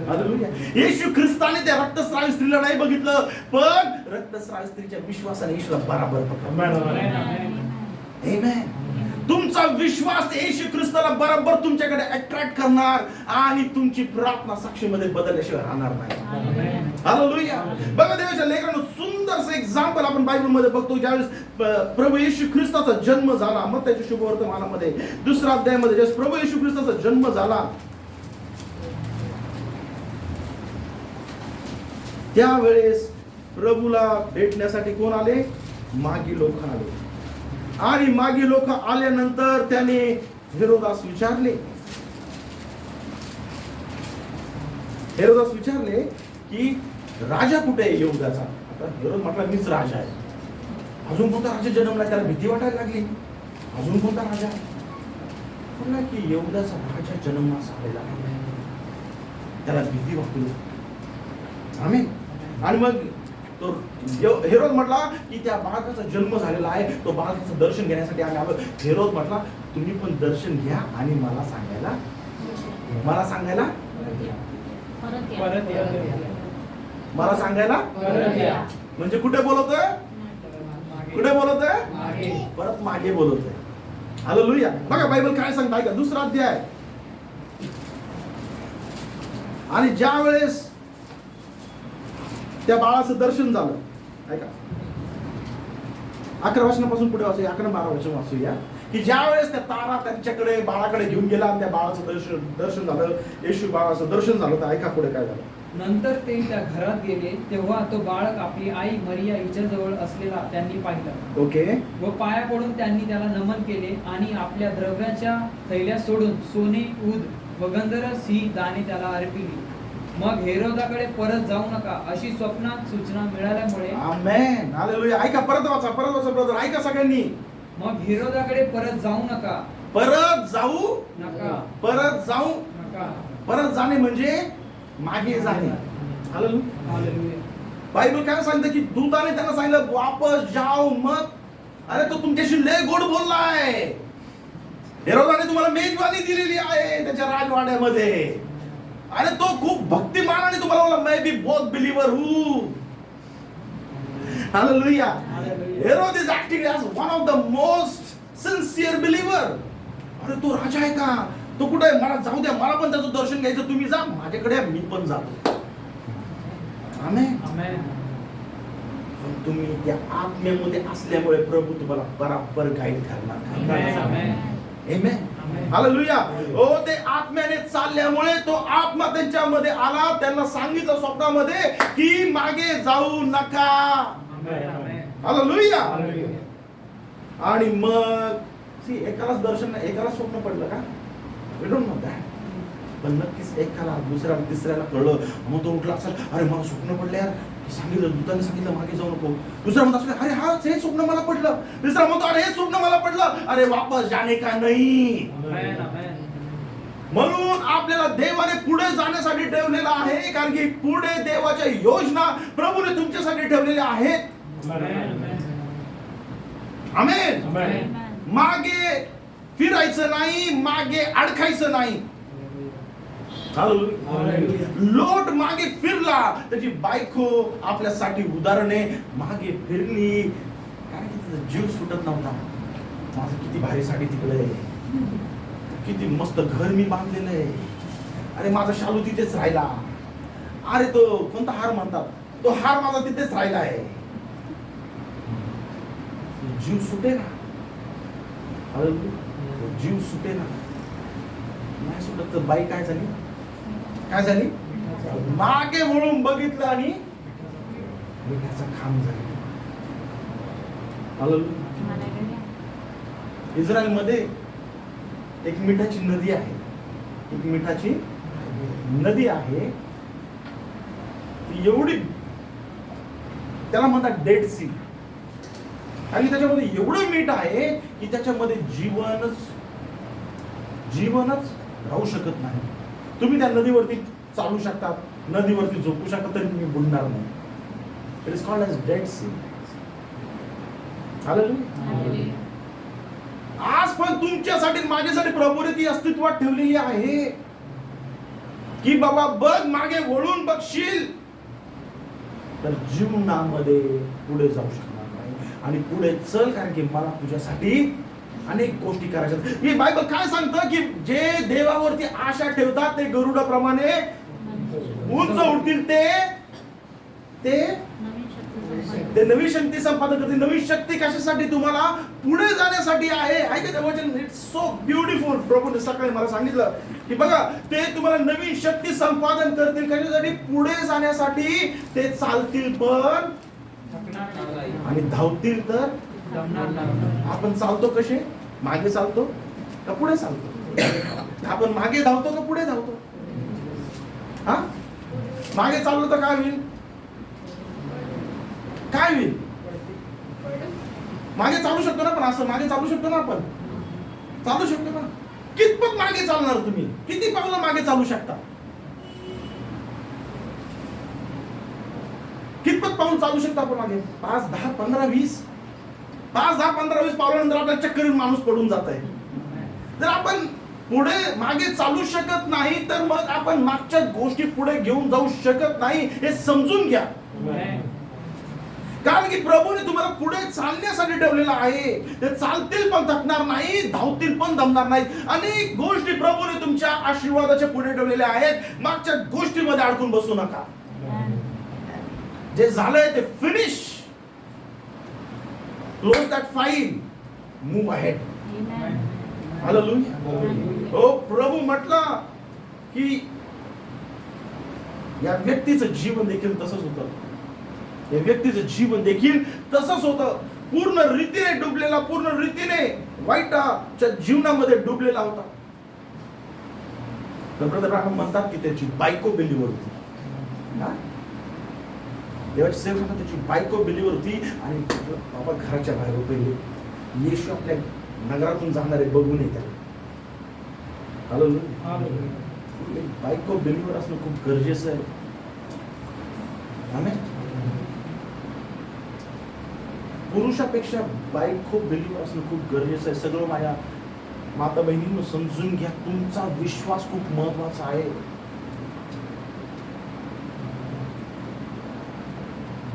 हालेलुया. येशू ख्रिस्ताने त्या रक्तस्रावी स्त्रीला नाही बघितलं, पण रक्तस्रावी स्त्रीच्या विश्वासाने येशूला बरोबर पकडलं. आमेन. तुमचा विश्वास येशू ख्रिस्ताला बरोबर तुमच्याकडे अट्रॅक्ट करणार आणि तुमची प्रार्थना साक्षीमध्ये बदलल्याशिवाय राहणार नाही. हालेलुया. बघा देवाच्या लेकरांनो, सुंदरसं एक्झाम्पल आपण बायबलमध्ये बघतो. ज्यावेळेस प्रभू येशू ख्रिस्ताचा जन्म झाला, मग त्याच्या शुभवर्तमानामध्ये 2 अध्यायामध्ये ज्यावेळेस प्रभू येशू ख्रिस्ताचा जन्म झाला, त्यावेळेस प्रभूला भेटण्यासाठी कोण आले? मागी लोक आले. आणि मागे लोक आल्यानंतर त्याने हेरोदास विचारले की राजा कुठे आहे यहूदाचा? आता हेरोद म्हटला मीच राजा आहे. अजून कोणता राजा जन्मला? त्याला भीती वाटायला लागली. अजून कोणता राजा? म्हटला की यहूदाचा राजा जन्मास आलेला आहे. त्याला भीती वाटली. आमेन. आणि मग तो हेरोद म्हटला की त्या बाळकाचा जन्म झालेला आहे, तो बाळकाचं दर्शन घेण्यासाठी आम्ही आलो. हेरोद म्हटला तुम्ही पण दर्शन घ्या आणि मला सांगायला म्हणजे कुठे बोलवतोय? परत मागे बोलवतोय. हालेलुया. बघा बायबल काय सांगतं ऐका, 2 अध्याय. आणि ज्या वेळेस त्या बाळाचं दर्शन झालं, ऐका 11 वचनापासून पुढे वाचूया, 11-12 वचन वाचूया, की ज्या वेळेस त्या तारा त्यांच्याकडे बाळाकडे घेऊन गेला आणि त्या बाळाचं दर्शन झालं, येशू बाळाचं दर्शन झालं, तर ऐका पुढे काय झालं. नंतर ते त्या घरात गेले तेव्हा तो बाळक आपली आई मरिया हिच्या जवळ असलेला त्यांनी पाहिला. ओके. व पाया पडून त्यांनी त्याला नमन केले आणि आपल्या द्रव्याच्या थैल्या सोडून सोने, ऊद व गंधरस ही दाणे त्याला अर्पिली. मग हेरोदाकडे परत जाऊ नका अशी स्वप्नात सूचना मिळाल्यामुळे. आमेन. हालेलुया. ऐका, परत वाचा ब्रदर, ऐका सगळ्यांनी. मग हेरोदाकडे परत जाऊ नका. परत जाऊ नका. परत जाणे म्हणजे मागे जाणे. हालेलुया. बायबल काय सांगतं की दूताने त्यांना सांगितलं वापस जाऊ मत. अरे तो तुमच्याशी लय गोड बोललाय. हेरोदाने तुम्हाला मेजवानी दिलेली आहे त्याच्या राजवाड्यामध्ये. अरे तो खूप भक्तिमान आणि तुम्हाला बोला मैं भी बहुत बिलीवर हूं. हालेलुया. Herod is acting as one of the most sincere believer. अरे तो राजा आहे का? तो कुठे आहे? मला जाऊ द्या, मला पण त्याचं दर्शन घ्यायचं. तुम्ही जा माझ्याकडे, मी पण जातो. आमेन. पण तुम्ही त्या आत्म्यामध्ये असल्यामुळे प्रभू तुम्हाला बरोबर गाईड करणार. आमेन. हालेलुया. हो, ते आत्म्याने चालल्यामुळे तो आत्मा त्यांच्यामध्ये आला. त्यांना सांगितलं स्वप्नामध्ये की मागे जाऊ नका. हालेलुया. आणि मग एकालाच दर्शन, एकाला स्वप्न पडलं का? We don't know that. पण नक्कीच एकाला, दुसऱ्याला, तिसऱ्याला कळलं. मग तो उठला असेल, अरे मला स्वप्न पडलं यार, सांगितलं दूताने सांगितलं मागे जाऊ नको. दुसरा म्हणतो असेल, अरे हा हे स्वप्न मला पडलं. तिसरा म्हणतो अरे हे स्वप्न मला पडलं, अरे वापस जाणे का नाही. म्हणून आपल्याला देवाने पुढे जाण्यासाठी ठेवलेलं आहे, कारण की पुढे देवाच्या योजना प्रभूने तुमच्यासाठी ठेवलेल्या आहेत. आमेन. मागे फिरायचं नाही, मागे अडकायचं नाही. लोट मागे फिरला, त्याची बायको आपल्यासाठी उदाहरणे मागे फिरली, कारण की तिचा जीव सुटत नव्हता. माझं किती भारी साडी तिकडे, किती मस्त घर मी बांधलेलं आहे, अरे माझा शालू तिथेच राहिला, अरे तो कोणता हार म्हणतात, तो हार माझा तिथेच राहिला आहे. जीव सुटे ना, जीव सुटे ना. नाही सुटत तर बाई काय झाली, काय झाली, मागे वळून बघितलं आणि मिठाचा खांब झाला. इस्रायल मध्ये एक मिठाची नदी आहे, एक मिठाची नदी आहे. ती एवढी, त्याला म्हणतात डेड सी, आणि त्याच्यामध्ये एवढं मीठ आहे की त्याच्यामध्ये जीवनच राहू शकत नाही. तुम्ही त्या नदीवरती चालू शकता, नदीवरती झोपू शकता, तरी तुम्ही बुडणार नाही. It is called as Dead Sea. हालेलुया. आज पण तुमच्यासाठी माझ्यासाठी प्रभूने ती अस्तित्वात ठेवलेली आहे की बाबा बघ, मागे वळून बघशील तर जीवनामध्ये पुढे जाऊ शकणार नाही. आणि पुढे चल, कारण की मला तुझ्यासाठी अनेक गोष्टी करायच्या. ही बायबल काय सांगतं की जे देवावरती आशा ठेवतात ते गरुडाप्रमाणे उंच उडतील, ते नवी शक्ती संपादन करते. नवी शक्ती कशासाठी? तुम्हाला पुढे जाण्यासाठी आहे. ऐका ते वचन, इट्स सो ब्युटिफुल. प्रभूने सकाळी मला सांगितलं की बघा, ते तुम्हाला नवी शक्ती संपादन करतील. कशासाठी? पुढे जाण्यासाठी. ते चालतील पण आणि धावतील तर. आपण चालतो कसे? मागे चालतो का पुढे चालतो? आपण मागे धावतो का पुढे धावतो? हा, मागे चाललो तर काय होईल? काय होईल? मागे चालू शकतो ना, पण असं मागे चालू शकतो ना, आपण चालू शकतो ना. कितपत मागे चालणार तुम्ही? किती पावलं मागे चालू शकता? कितपत पाऊल चालू शकतो आपण मागे? 5, 10, 15, 20. 5, 10, 15, 20 पावलानंतर आपल्याला चक्कर माणूस पडून जात आहे. जर आपण पुढे मागे चालू शकत नाही तर मग आपण मागच्या गोष्टी पुढे घेऊन जाऊ शकत नाही, हे समजून घ्या. कारण की प्रभूने तुम्हाला पुढे चालण्यासाठी ठेवलेलं आहे. ते चालतील पण थकणार नाही, धावतील पण दमणार नाहीत. अनेक गोष्टी प्रभूने तुमच्या आशीर्वादाच्या पुढे ठेवलेल्या आहेत. मागच्या गोष्टीमध्ये अडकून बसू नका. जे झालंय ते finish. Close that file, move ahead. Hallelujah. हो, प्रभू म्हटलं की या व्यक्तीचं जीवन देखील तसंच होतं. या व्यक्तीचं जीवन देखील तसंच होतं. पूर्ण रीतीने डुबलेला, पूर्ण रीतीने वाईटाच्या जीवनामध्ये डुबलेला होता. ब्रदर ब्राह्मण म्हणतात की त्याची बायको बिलीवर होती. देवाची सेवा करताना त्याची बायको बिलीवर होती आणि बाबा घराच्या बाहेर होते. येशू आपल्या नगरातून जाणारे बघून येतात. बायको बिलीवर असणं खूप गरजेचं आहे. आमेन. पुरुषापेक्षा बायको बिलीवर असणं खूप गरजेचं आहे. सगळं माझ्या माता बहिणींना समजून घ्या. तुमचा विश्वास खूप महत्वाचा आहे.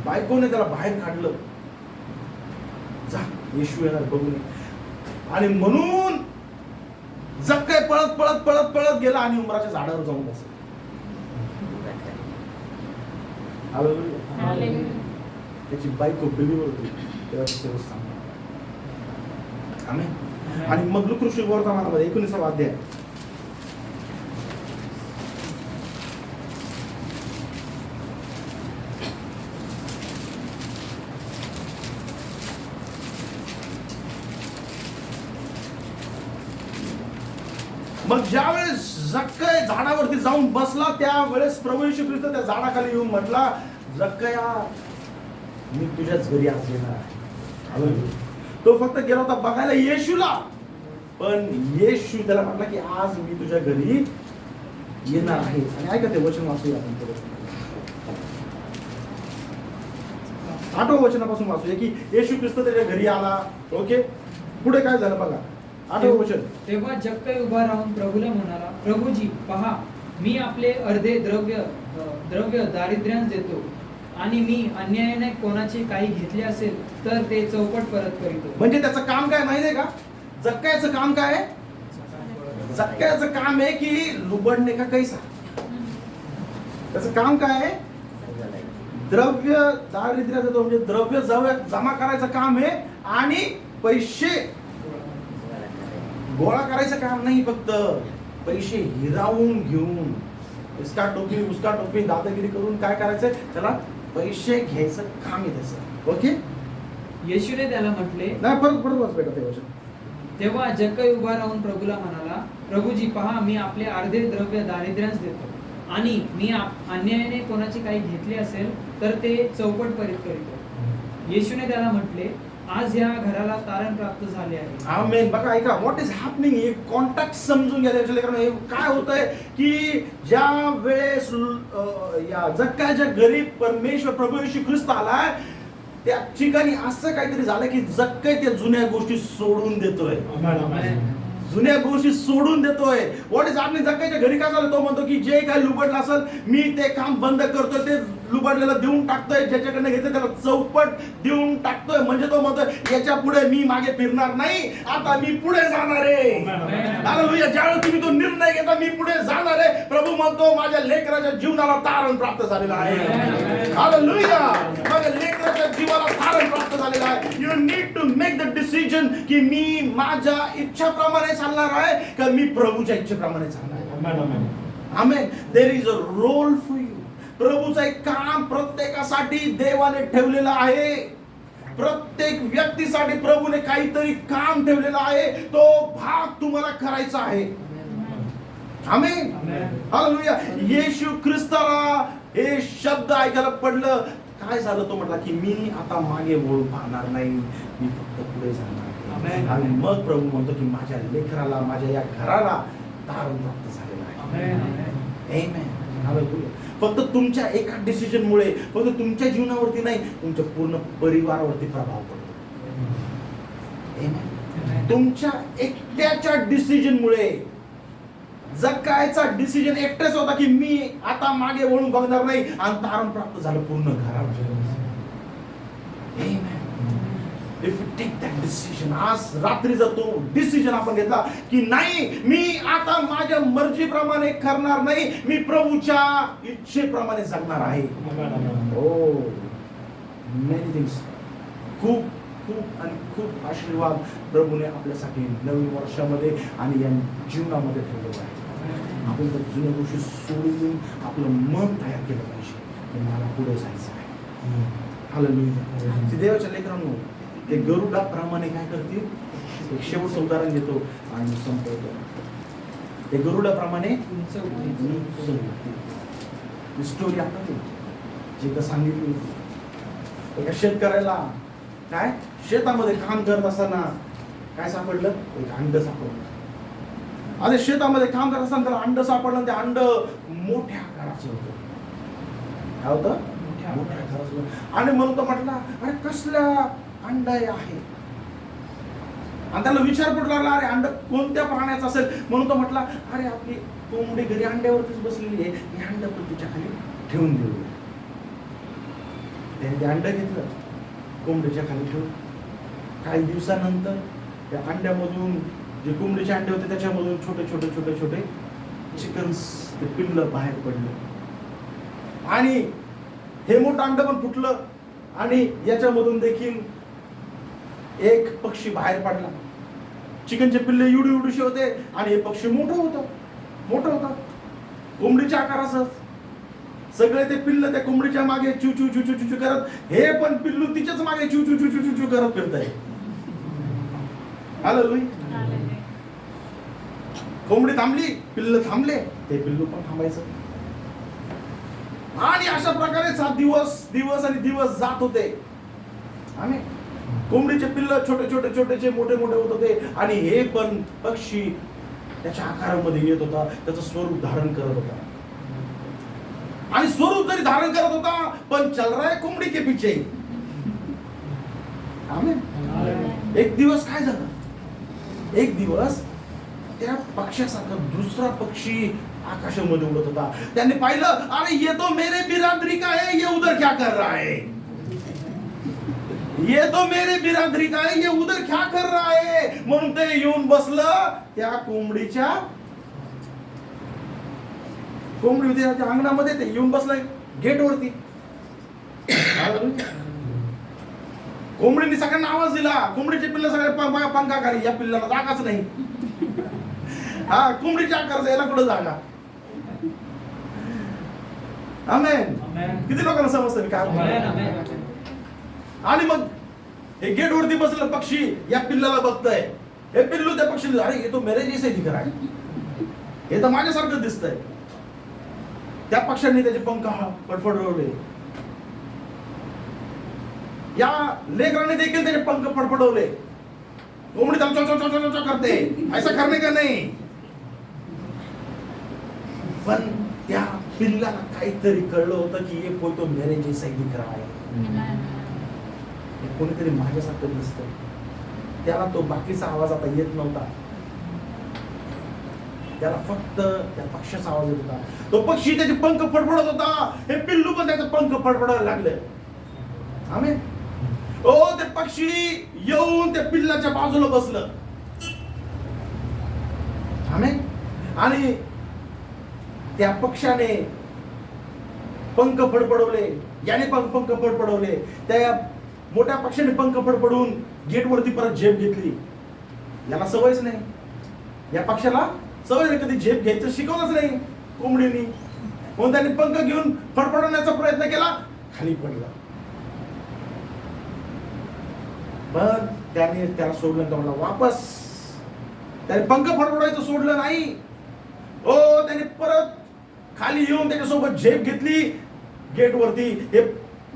बायकोने त्याला बाहेर काढलं, जा येशू येणार बघून. आणि म्हणून जक्कय पळत पळत पळत पळत गेला आणि उमराच्या झाडावर जाऊन बसला. त्याची बायको बिलीवर होती. देवाची सेवा सांगा. आमेन. आणि मग लूका वर्तमानामध्ये 19वा अध्याय, मग ज्यावेळेस जक्कय झाडावरती जाऊन बसला त्यावेळेस प्रभू येशू ख्रिस्त त्या झाडाखाली येऊन म्हटला, जक्कया मी तुझ्याच घरी आज येणार आहे. तो फक्त गेला होता बघायला येशूला. पण येशू त्याला म्हटला की आज मी तुझ्या घरी येणार आहे. आणि ऐका ते वचन वाचूया आपण ते वचन. 8व्या वचनापासून वाचूया की येशू ख्रिस्त त्याच्या घरी आला. ओके, पुढे काय झालं बघा. 8वं वचन. तेव्हा जक्कई उभा राहून प्रभूला म्हणाला, प्रभूजी पहा, मी आपले अर्धे द्रव्य दारिद्र्यांस देतो, आणि मी अन्यायाने कोणाचे काही घेतले असेल तर ते चौपट परत करीतो. म्हणजे त्याचं काम काय माहितीये का? जक्कायचं काम काय आहे? जक्कायचं काम आहे की लुबडणे का कैसा. त्याचं काम काय आहे? द्रव्य दारिद्र्य देतो, म्हणजे द्रव्य जमा करायचं काम आहे आणि पैसे गोळा करायचं काम नाही. फक्त पैसे हिरावून घेऊन इसका टोपी उसका टोपी दादागिरी करून काय करायचंय? त्याला पैसे घ्यायचं काम आहे त्याचं. ओके, येशूने त्याला म्हटले, नाही परत वाच बेटा ते वचन. तेव्हा जक्कई उभा राहून प्रभूला म्हणाला, प्रभूजी पहा, मी आपले अर्धे द्रव्य दारिद्र्यांस देतो, आणि मी अन्यायाने कोणाचे काही घेतले असेल तर ते चौपट परत करीतो. येशूने त्याला म्हटले, आज या घराला तारण प्राप्त झाले आहे. आमेन. बघा ऐका, व्हॉट इज हॅपनिंग, हे कॉन्टॅक्ट समजून घ्या त्याच्या लेकरांनो. हे काय होतंय की ज्या वेळेस या जक्काच्या घरी परमेश्वर प्रभू येशू ख्रिस्त आलाय, त्या ठिकाणी असं काहीतरी झालं की जक्कई त्या जुन्या गोष्टी सोडून देतोय. जुन्या गोष्टी सोडून देतोय. व्हॉट इज हॅपनिंग, जक्काच्या घरी काय झालं? तो म्हणतो की जे काही लुबडलं असेल मी ते काम बंद करतोय, ते लुबडलेला देऊन टाकतोय, ज्याच्याकडनं घेतलं त्याला चौपट देऊन टाकतोय. म्हणजे तो म्हणतोय याच्या पुढे मी मागे फिरणार नाही, आता मी पुढे जाणार आहे. हालेलुया. ज्यावेळेस तुम्ही तो निर्णय घेता मी पुढे जाणार आहे, प्रभू म्हणतो माझ्या लेकराच्या जीवनाला तारण प्राप्त झालेलं आहे. हालेलुया. माझ्या लेकराच्या जीवाला तारण प्राप्त झालेलं आहे. You need to make the decision की मी माझ्या इच्छाप्रमाणे चालणार आहे का मी प्रभूच्या इच्छेप्रमाणे चालणार आहे. Amen. There is a role for you. प्रभूचं एक काम प्रत्येकासाठी देवाने ठेवलेलं आहे. प्रत्येक व्यक्तीसाठी प्रभूने काहीतरी काम ठेवलेलं आहे. तो भाग तुम्हाला करायचा आहे. आमेन. हालेलुया. येशू ख्रिस्ताला हे शब्द ऐकायला पडलं. काय झालं? तो म्हटला की मी आता मागे वळून पाहणार नाही, मी फक्त पुढे जाणार. आणि मग प्रभू म्हणतो की माझ्या लेकराला, माझ्या या घराला तारण प्राप्त झालेलं आहे. आमेन. हालेलुया. फक्त तुमच्या एका डिसिजन मुळे, फक्त तुमच्या जीवनावरती नाही, तुमच्या पूर्ण परिवारावरती प्रभाव पडतो. आमेन. तुमच्या एकट्याच्या डिसिजन मुळे, जक्कायचा डिसिजन एकटाच होता की मी आता मागे वळून बघणार नाही, आणि तारण प्राप्त झालं पूर्ण घराला. आमेन. If you take that decision, आज रात्री जर तो डिसिजन आपण घेतला की नाही मी आता माझ्या मर्जीप्रमाणे करणार नाही, मी प्रभूच्या इच्छेप्रमाणे जगणार आहे. हो, मेनी थिंग्स. खूप खूप आणि खूप आशीर्वाद प्रभूने आपल्यासाठी नवीन वर्षामध्ये आणि या जीवनामध्ये ठेवलेलं आहे. आपण तर जुन्या गोष्टी सोडून आपलं मन तयार केलं पाहिजे की मला पुढे जायचं आहे. हालेलुया. देवाच्या लेकरांनो, ते गरुडाप्रमाणे काय करतील? एक शेवटचं उदाहरण घेतो आणि संपवतो. ते गरुडाप्रमाणे स्टोरी आपण जे सांगितली होती. एका शेतकऱ्याला काय शेतामध्ये काम करत असताना काय सापडलं? एक अंड सापडलं. आणि शेतामध्ये काम करत असताना त्याला अंड सापडलं. ते अंड मोठ्या आकाराचं होतं. काय होतं? मोठ्या आकाराचं. आणि म्हणून तो म्हटला, अरे कसल्या अंड आहे? आणि त्याला विचार पडू लागला, अरे अंड कोणत्या प्राण्याचं असेल? म्हणून तो म्हटला, अरे आपली कोंबडी घरी अंड्यावरतीच बसलेली आहे, हे अंड पण तिच्या खाली ठेवून देऊया. त्याने ते अंड घेतलं, कोंबडीच्या खाली ठेवून. काही दिवसानंतर त्या अंड्यामधून, जे कोंबडीचे अंडे होते त्याच्यामधून छोटे छोटे छोटे छोटे चिकन्स, ते पिल्लं बाहेर पडले. आणि हे मोठं अंड पण फुटलं, आणि याच्यामधून देखील एक पक्षी बाहेर पडला. चिकनचे पिल्ले एवढे एवढेसे होते, आणि हे पक्षी मोठं होतं कोंबडीच्या आकाराचं. सगळे ते पिल्ल त्या कोंबडीच्या मागे चू चू चू चू चू करत, हे पण पिल्लू तिच्याच मागे चू चू चू चू चू करत फिरत आहे. हालेलुया. कोंबडी थांबली, पिल्ल थांबले, ते पिल्लू पण थांबायचं. आणि अशा प्रकारे दिवस आणि दिवस जात होते. आम्ही कोंबडीचे पिल्ल छोटे छोटे छोटेचे मोठे मोठे होत होते आणि हे पण पक्षी त्याच्या आकारामध्ये येत होता, त्याचं स्वरूप धारण करत होता. आणि स्वरूप जरी धारण करत होता पण चल रहा है कोंबडी के पीछे. आमेन. एक दिवस काय झालं, एक दिवस त्या पक्षासारखा दुसरा पक्षी आकाशामध्ये उडत होता. त्यांनी पाहिलं, अरे ये तो मेरे बिरादरी का है, ये उधर क्या कर रहा है. ये तो मेरे बिरादरी का है, ये उधर क्या कर रहा है. म्हणून ते येऊन बसलं त्या कोंबडीच्या अंगणामध्ये. ते येऊन बसलं गेटवरती. कोंबडीने सगळ्यांना आवाज दिला. कोंबडीचे पिल्ल सगळे पंखा खाली, या पिल्लाला जागाच नाही. हा, कोंबडीच्या आकाराचा याला कुठं जागा. आमेन. किती लोकांना समजतं मी काय म्हणतो. आणि मग हे गेट वरती बसलेलं पक्षी या पिल्लाला बघतंय. हे पिल्लू त्या पक्षीला, अरे ये तो मेरे जैसे दिख रहा है, हे तर माझ्यासारखं दिसतंय. त्या पक्ष्यांनी त्याचे पंख फडफडवले. या लेकराने देखील त्याचे पंख फडफडवले. कोंबडी त्याला चो चो चो चो करते, ऐसा करने का नाही. पण त्या पिल्लाला काहीतरी कळलं होतं की ये कोई तो मेरे जैसा दिख रहा है, कोणीतरी माझ्यासारखं दिसतंय. त्याला तो बाकीचा आवाज आता येत नव्हता. त्याला फक्त त्या पक्षाचा आवाज येत होता. तो पक्षी त्याचे पंख फडफडत होता. हे पिल्लू पण त्याचे पंख फडफडायला लागले. आमेन. ओ, ते पक्षी येऊन त्या पिल्लाच्या बाजूला बसलं. आमेन. आणि त्या पक्षाने पंख फडफडवले, याने पण पंख फडफडवले. त्या मोठ्या पक्षाने पंख फडफडून गेटवरती परत झेप घेतली. याला सवयच नाही, या पक्षाला सवय नाही, कधी झेप घ्यायचं शिकवलंच नाही कोंबडीने. म्हणून त्याने पंख घेऊन फडफडवण्याचा प्रयत्न केला, खाली पडला. पण त्याने त्याला सोडलं का, मला वापस त्याने पंख फडफडवायचं सोडलं नाही. ओ, त्याने परत खाली येऊन त्याच्यासोबत झेप घेतली. गेटवरती हे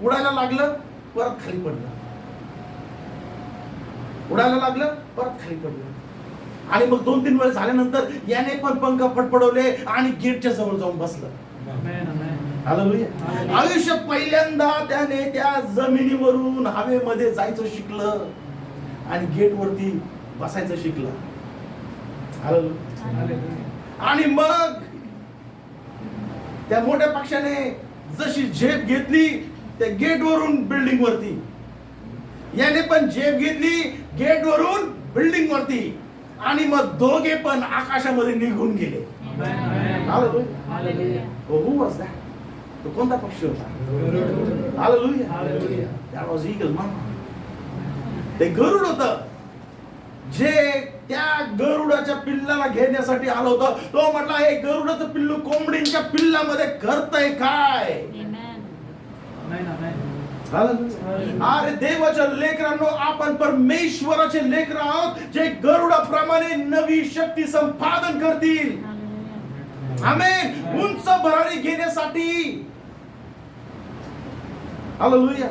उडायला लागलं, परत खाली पडलं. उडायला लागलं, परत खाली पडलं. आणि मग 2-3 वेळ झाल्यानंतर याने पण पंख फडफडवले आणि गेटच्या जवळ जाऊन बसलं. हालेलुया. आयुष्यात पहिल्यांदा त्याने त्या जमिनीवरून हवेमध्ये जायचं शिकलं आणि गेटवरती बसायचं शिकलं. हालेलुया. आणि मग त्या मोठ्या पक्षाने जशी झेप घेतली त्या गेटवरून बिल्डिंग वरती, याने पण झेप घेतली गेटवरून बिल्डिंग वरती. आणि मग दोघे पण आकाशामध्ये निघून गेले. हालेलुया. Who was that? तो कोणता पक्षी होता? Hallelujah. That was eagle, mama. ते गरुड होतं, जे त्या गरुडाच्या पिल्लाला घेण्यासाठी आलं होतं. तो म्हटला, हे गरुडाचं पिल्लू कोंबडीच्या पिल्लामध्ये करतंय काय? अरे देवाच्या लेकरांनो, आपण परमेश्वराचे लेकर आहोत, जे गरुडाप्रमाणे नवी शक्ती संपादन करतील. आमेन. उंच भरारी घेण्यासाठी. हालेलुया.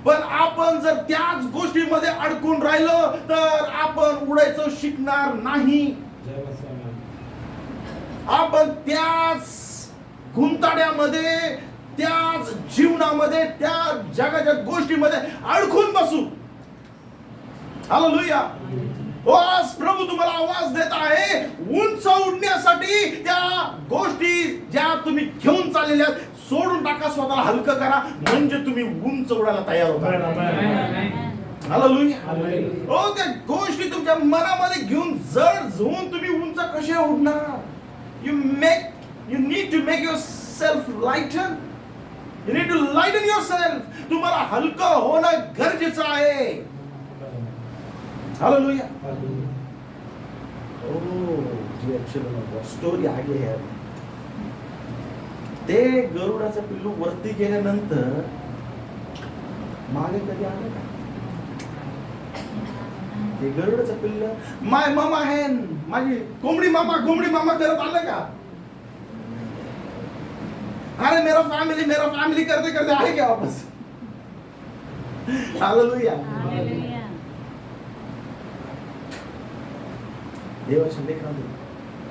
पण आपण जर त्याच गोष्टीमध्ये अडकून राहिलो तर आपण उडायचं शिकणार नाही. आपण त्याच गुंताड्यामध्ये, त्याच जीवनामध्ये, त्या जगाच्या गोष्टीमध्ये अडकून बसू. हालेलुया. आज प्रभू तुम्हाला आवाज देत आहे, उंच उडण्यासाठी त्या गोष्टी ज्या तुम्ही घेऊन चाललेल्या सोडून टाका, स्वतःला हलकं करा, म्हणजे तुम्ही उंच उडायला तयार होता. हालेलुया. ओ, त्या गोष्टी तुमच्या मनामध्ये घेऊन जड झोन तुम्ही उंच कसे उडणार? You need to make yourself lighter. You need to lighten yourself. तुम्हाला हलकं होणं गरजेचं आहे. Hallelujah. Oh dear children of God, story आगे है. ते गरुडाचं पिल्लू वरती गेल्यानंतर मागे कधी आलं का? ते गरुडाचं पिल्ल माय मामा आहे, माझी कोंबडी मामा करत आलं का? अरे मेरा फॅमिली करते करते आहे क्या वापस? हालेलुया. देवाच्या लेकरांनी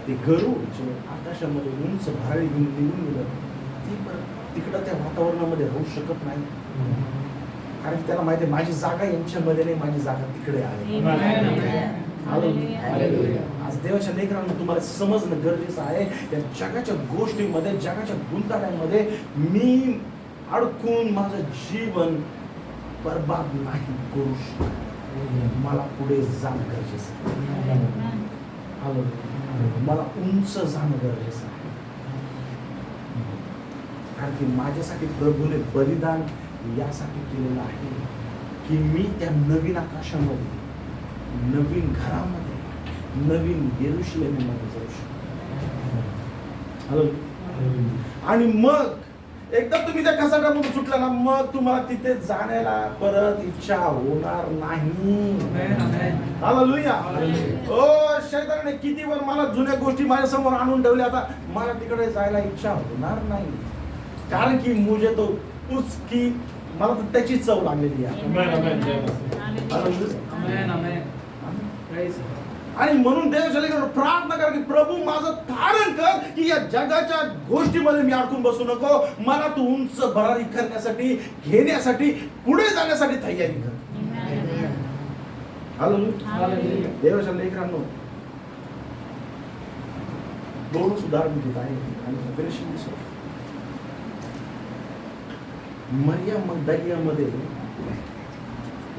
ते गरुड जे आकाशामध्ये उंच भरारी घेऊन निघून गेलं, ते परत तिकडं त्या वातावरणामध्ये राहू शकत नाही. कारण त्याला माहिती आहे माझी जागा यांच्यामध्ये नाही, माझी जागा तिकडे आहे. आज देवाच्या लेकरांना तुम्हाला समजणं गरजेचं आहे. या जगाच्या गोष्टीमध्ये, जगाच्या गुंताळ्यामध्ये मी अडकून माझं जीवन बर्बाद नाही करू शकत. मला पुढे जाणं गरजेचं आहे. मला उंच जाणं गरजेचं आहे. कारण की माझ्यासाठी प्रभूने बलिदान यासाठी केलेलं आहे की मी त्या नवीन आकाशामध्ये, नवीन घरामध्ये, नवीन येरुशलेममध्ये जाऊ शकतो. आणि मग एकदा तुम्ही त्या कसाट्यामधून सुटला ना, मग तुम्हाला तिथे जाण्याला परत इच्छा होणार नाही. हालेलुया. ओ शैतानाने किती वर मला जुन्या गोष्टी माझ्या समोर आणून ठेवल्या, आता मला तिकडे जायला इच्छा होणार नाही. कारण की मुझे तो उसकी, मला तर त्याची चव लागलेली आहे. आणि म्हणून देवाच्या प्रार्थना करा की प्रभू माझं धारण कर की या जगाच्या गोष्टीमध्ये मी अडकून बसू नको. मला तू उंच भरारी करण्यासाठी, घेण्यासाठी, पुढे जाण्यासाठी तयारी कर. हालेलुया. देवाच्या लेकरांनो, दोनच उदाहरण घेत आहे आणि फिनिशिंग दिसतो. मरिया मगदलियामध्ये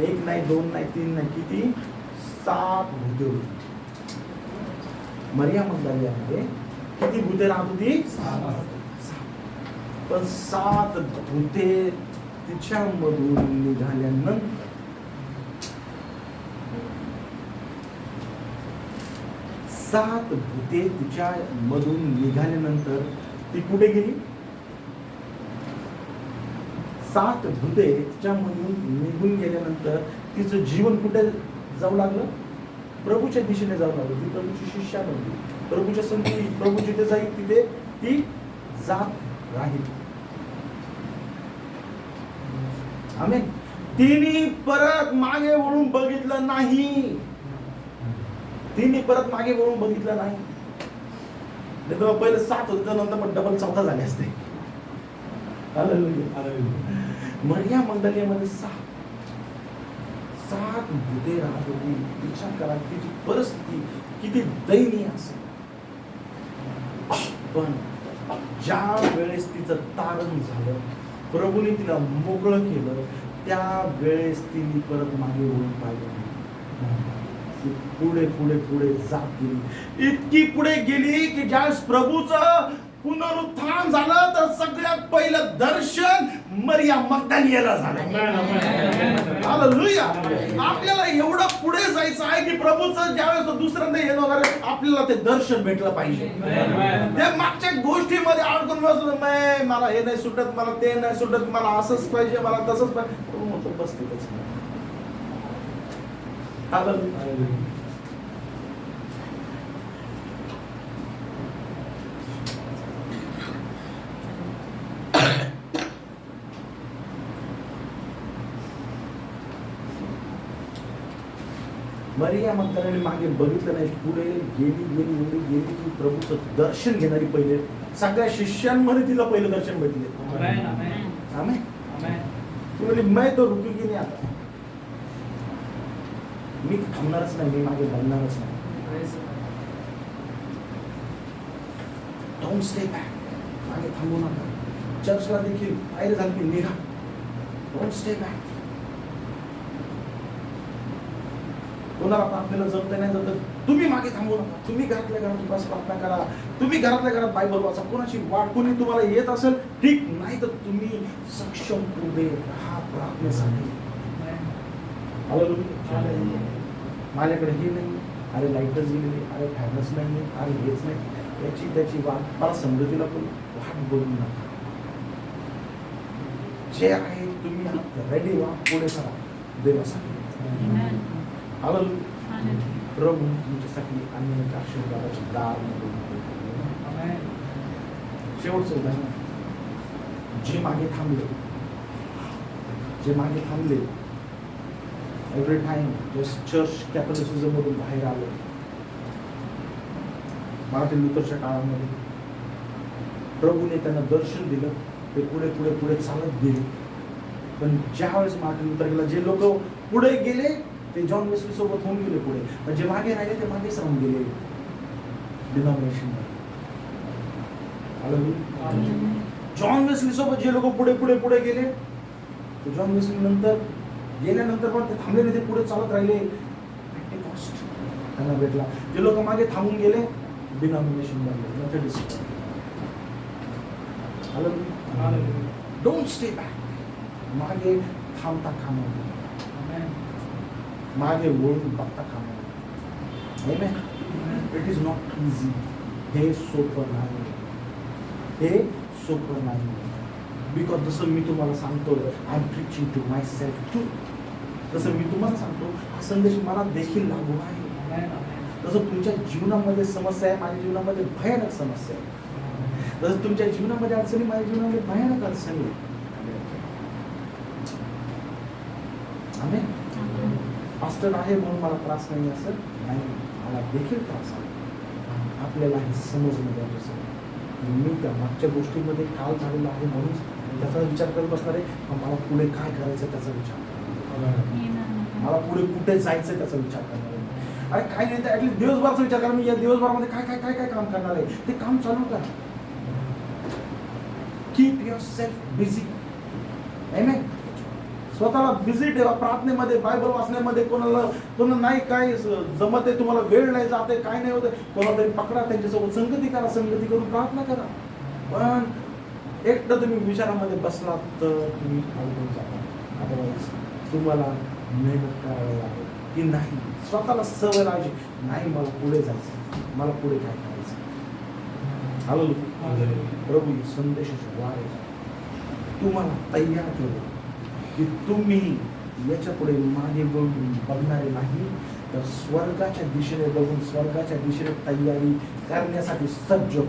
1 नाही 2 नाही 3 नाही, किती 7 भूते होती. मरिया मगदलियामध्ये किती भूते राहत होती? 7. पण 7 भूते तिच्यामधून निघाल्यानंतर, 7 भूते तिच्या मधून निघाल्यानंतर ती कुठे गेली? 7 भूते तिच्यामधून निघून गेल्यानंतर तिचं जीवन कुठे जाऊ लागलं? प्रभूच्या दिशेने जाऊ लागलं. ती प्रभूची शिष्या बनली. प्रभूच्या संगती प्रभू जिथे जाईल तिथे ती जात राहील. आमेन. तिने परत मागे वळून बघितलं नाही. तिने परत मागे वळून बघितलं नाही. तेव्हा पहिले 7 होते, त्यानंतर मग डबल 14 झाले असते. मरिया मंडलीमध्ये 7 भूते राहत होती. विचार करा तिची परिस्थिती किती दयनीय असेल. पण ज्या वेळेस तिचं तारण झालं, प्रभूने तिला मोकळं केलं, त्या वेळेस तिने परत मागे वळून पाहिलं नाही. पुढे पुढे पुढे जात गेली. इतकी पुढे गेली की ज्यावेळेस प्रभूचं पुनरुत्थान झालं तर सगळ्यात पहिलं दर्शन मरिया मगदलियाला झालं. हालेलुया. आपल्याला एवढं पुढे जायचं आहे की प्रभूचं ज्यावेळेस दुसऱ्यांदा येणार आहे, आपल्याला ते दर्शन भेटलं पाहिजे. त्या मागच्या गोष्टीमध्ये अडकून बसलो नाही, मला हे नाही सुटत, मला ते नाही सुटत, मला असंच पाहिजे, मला तसंच पाहिजे, बस तिथेच. हालेलुया. मरिया मगदलियाने मागे बघितलं नाही, पुढे गेली गेली एवढी गेली की प्रभूचं दर्शन घेणारी पहिले सगळ्या शिष्यांमध्ये तिला पहिलं दर्शन भेटले. ती म्हणली मैं तो रुकेगी नाही, आता मी थांबणारच नाही, मी मागे बघणारच नाही. Don't stay back. मागे थांबू नका. चर्चला देखील बाहेर झालं की निघा. Don't stay back. कोणाला प्रार्थनेला जमत नाही जमत, तुम्ही मागे थांबू नका. तुम्ही घरातल्या घरात बस प्रार्थना करा. तुम्ही घरातल्या घरात बायबल वाचा. कोणाची वाट कोणी तुम्हाला येत असेल ठीक, नाही तर तुम्ही सक्षम उभे राहा प्रार्थनेसाठी. माझ्याकडे हे नाही, अरे लाईटच गेलेली, अरे फॅनच नाही, अरे हेच नाही, याची त्याची वाट. मला संगतीला पण वाट बोलू नका. जे आहे तुम्ही रेडी व्हा, पुढे चला देवासाठी. प्रभू तुमच्यासाठी अनेक आशीर्वादाचे दार उघडून. शेवटचं उदाहरण, जे मागे थांबले, every time just church Catholicism मधून बाहेर आले, मार्टिन लुथरच्या काळामध्ये प्रभूने त्यांना दर्शन दिलं, ते पुढे पुढे पुढे चालत गेले. पण ज्यावेळेस मार्टिन लुथर गेला, जे लोक पुढे गेले ते जॉन वेस्ली सोबत होऊन गेले पुढे, पण जे मागे राहिले ते मागेच राहून गेले डिनॉमिनेशन. जॉन वेस्ली सोबत जे लोक पुढे पुढे पुढे गेले, ते जॉन वेस्ली नंतर गेल्यानंतर पण ते थांबले नाही, ते पुढे चालत राहिले. पेंटेकॉस्ट त्यांना भेटला. जे लोक मागे थांबून गेले डिनॉमिनेशन बनले, मेथडिस्ट. Don't stay back. मागे थांबता कामा नये, मागे वळून बघता कामा नये. Amen. It is not easy. हे सोपं नाही, हे सोपं नाही. बिकॉज जसं मी तुम्हाला सांगतो, I am preaching to myself too. जसं मी तुम्हाला सांगतो, हा संदेश मला देखील लागू आहे. जसं तुमच्या जीवनामध्ये समस्या आहे, माझ्या जीवनामध्ये भयानक समस्या आहे. जसं तुमच्या जीवनामध्ये अडचणी, माझ्या जीवनामध्ये भयानक अडचणी आहे. आमेन. पास्टर आहे म्हणून मला त्रास नाही असं नाही, मला देखील त्रास आहे. आपल्याला हे समजणं गरजेचं आहे. मी त्या मागच्या गोष्टीमध्ये काय झालेलं आहे म्हणून त्याचा विचार करत बसणार आहे, मला पुढे काय करायचं त्याचा विचार करणार, मला पुढे कुठे जायचं त्याचा विचार करणार आहे. अरे काय नाही, ऍटलीस्ट दिवसभराचा विचार करा, मी या दिवसभरामध्ये काय काय काय काय काम करणार आहे ते काम चालू करा. Keep yourself busy. Amen. स्वतःला बिझी ठेवा प्रार्थनेमध्ये, बायबल वाचण्यामध्ये. कोणाला नाही काय जमत आहे, तुम्हाला वेळ नाही जाते, काय नाही होत, कोणाला तरी पकडा, त्यांच्यासोबत संगती करा, संगती करून प्रार्थना करा. पण एकटं तुम्ही विचारामध्ये बसलात तर तुम्ही अडकून जाता. अदरवाईज तुम्हाला मेहनत करावी लागेल की नाही, स्वतःला सवय लावायची, नाही मला पुढे जायचं, मला पुढे काय करायचं. हालेलुया. प्रभू संदेशाची वार तुम्हाला तयार ठेवलं की तुम्ही याच्या पुढे मागे बघणारे नाही, तर स्वर्गाच्या दिशेने बघून स्वर्गाच्या दिशेने तयारी करण्यासाठी सज्ज हो.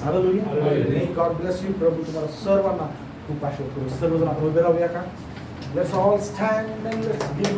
हालेलुया. God bless you. प्रभू तुम्हाला सर्वांना खूप आशीर्वाद करू. सर्वजण आपण उभे राहूया का? Let's all stand and let's give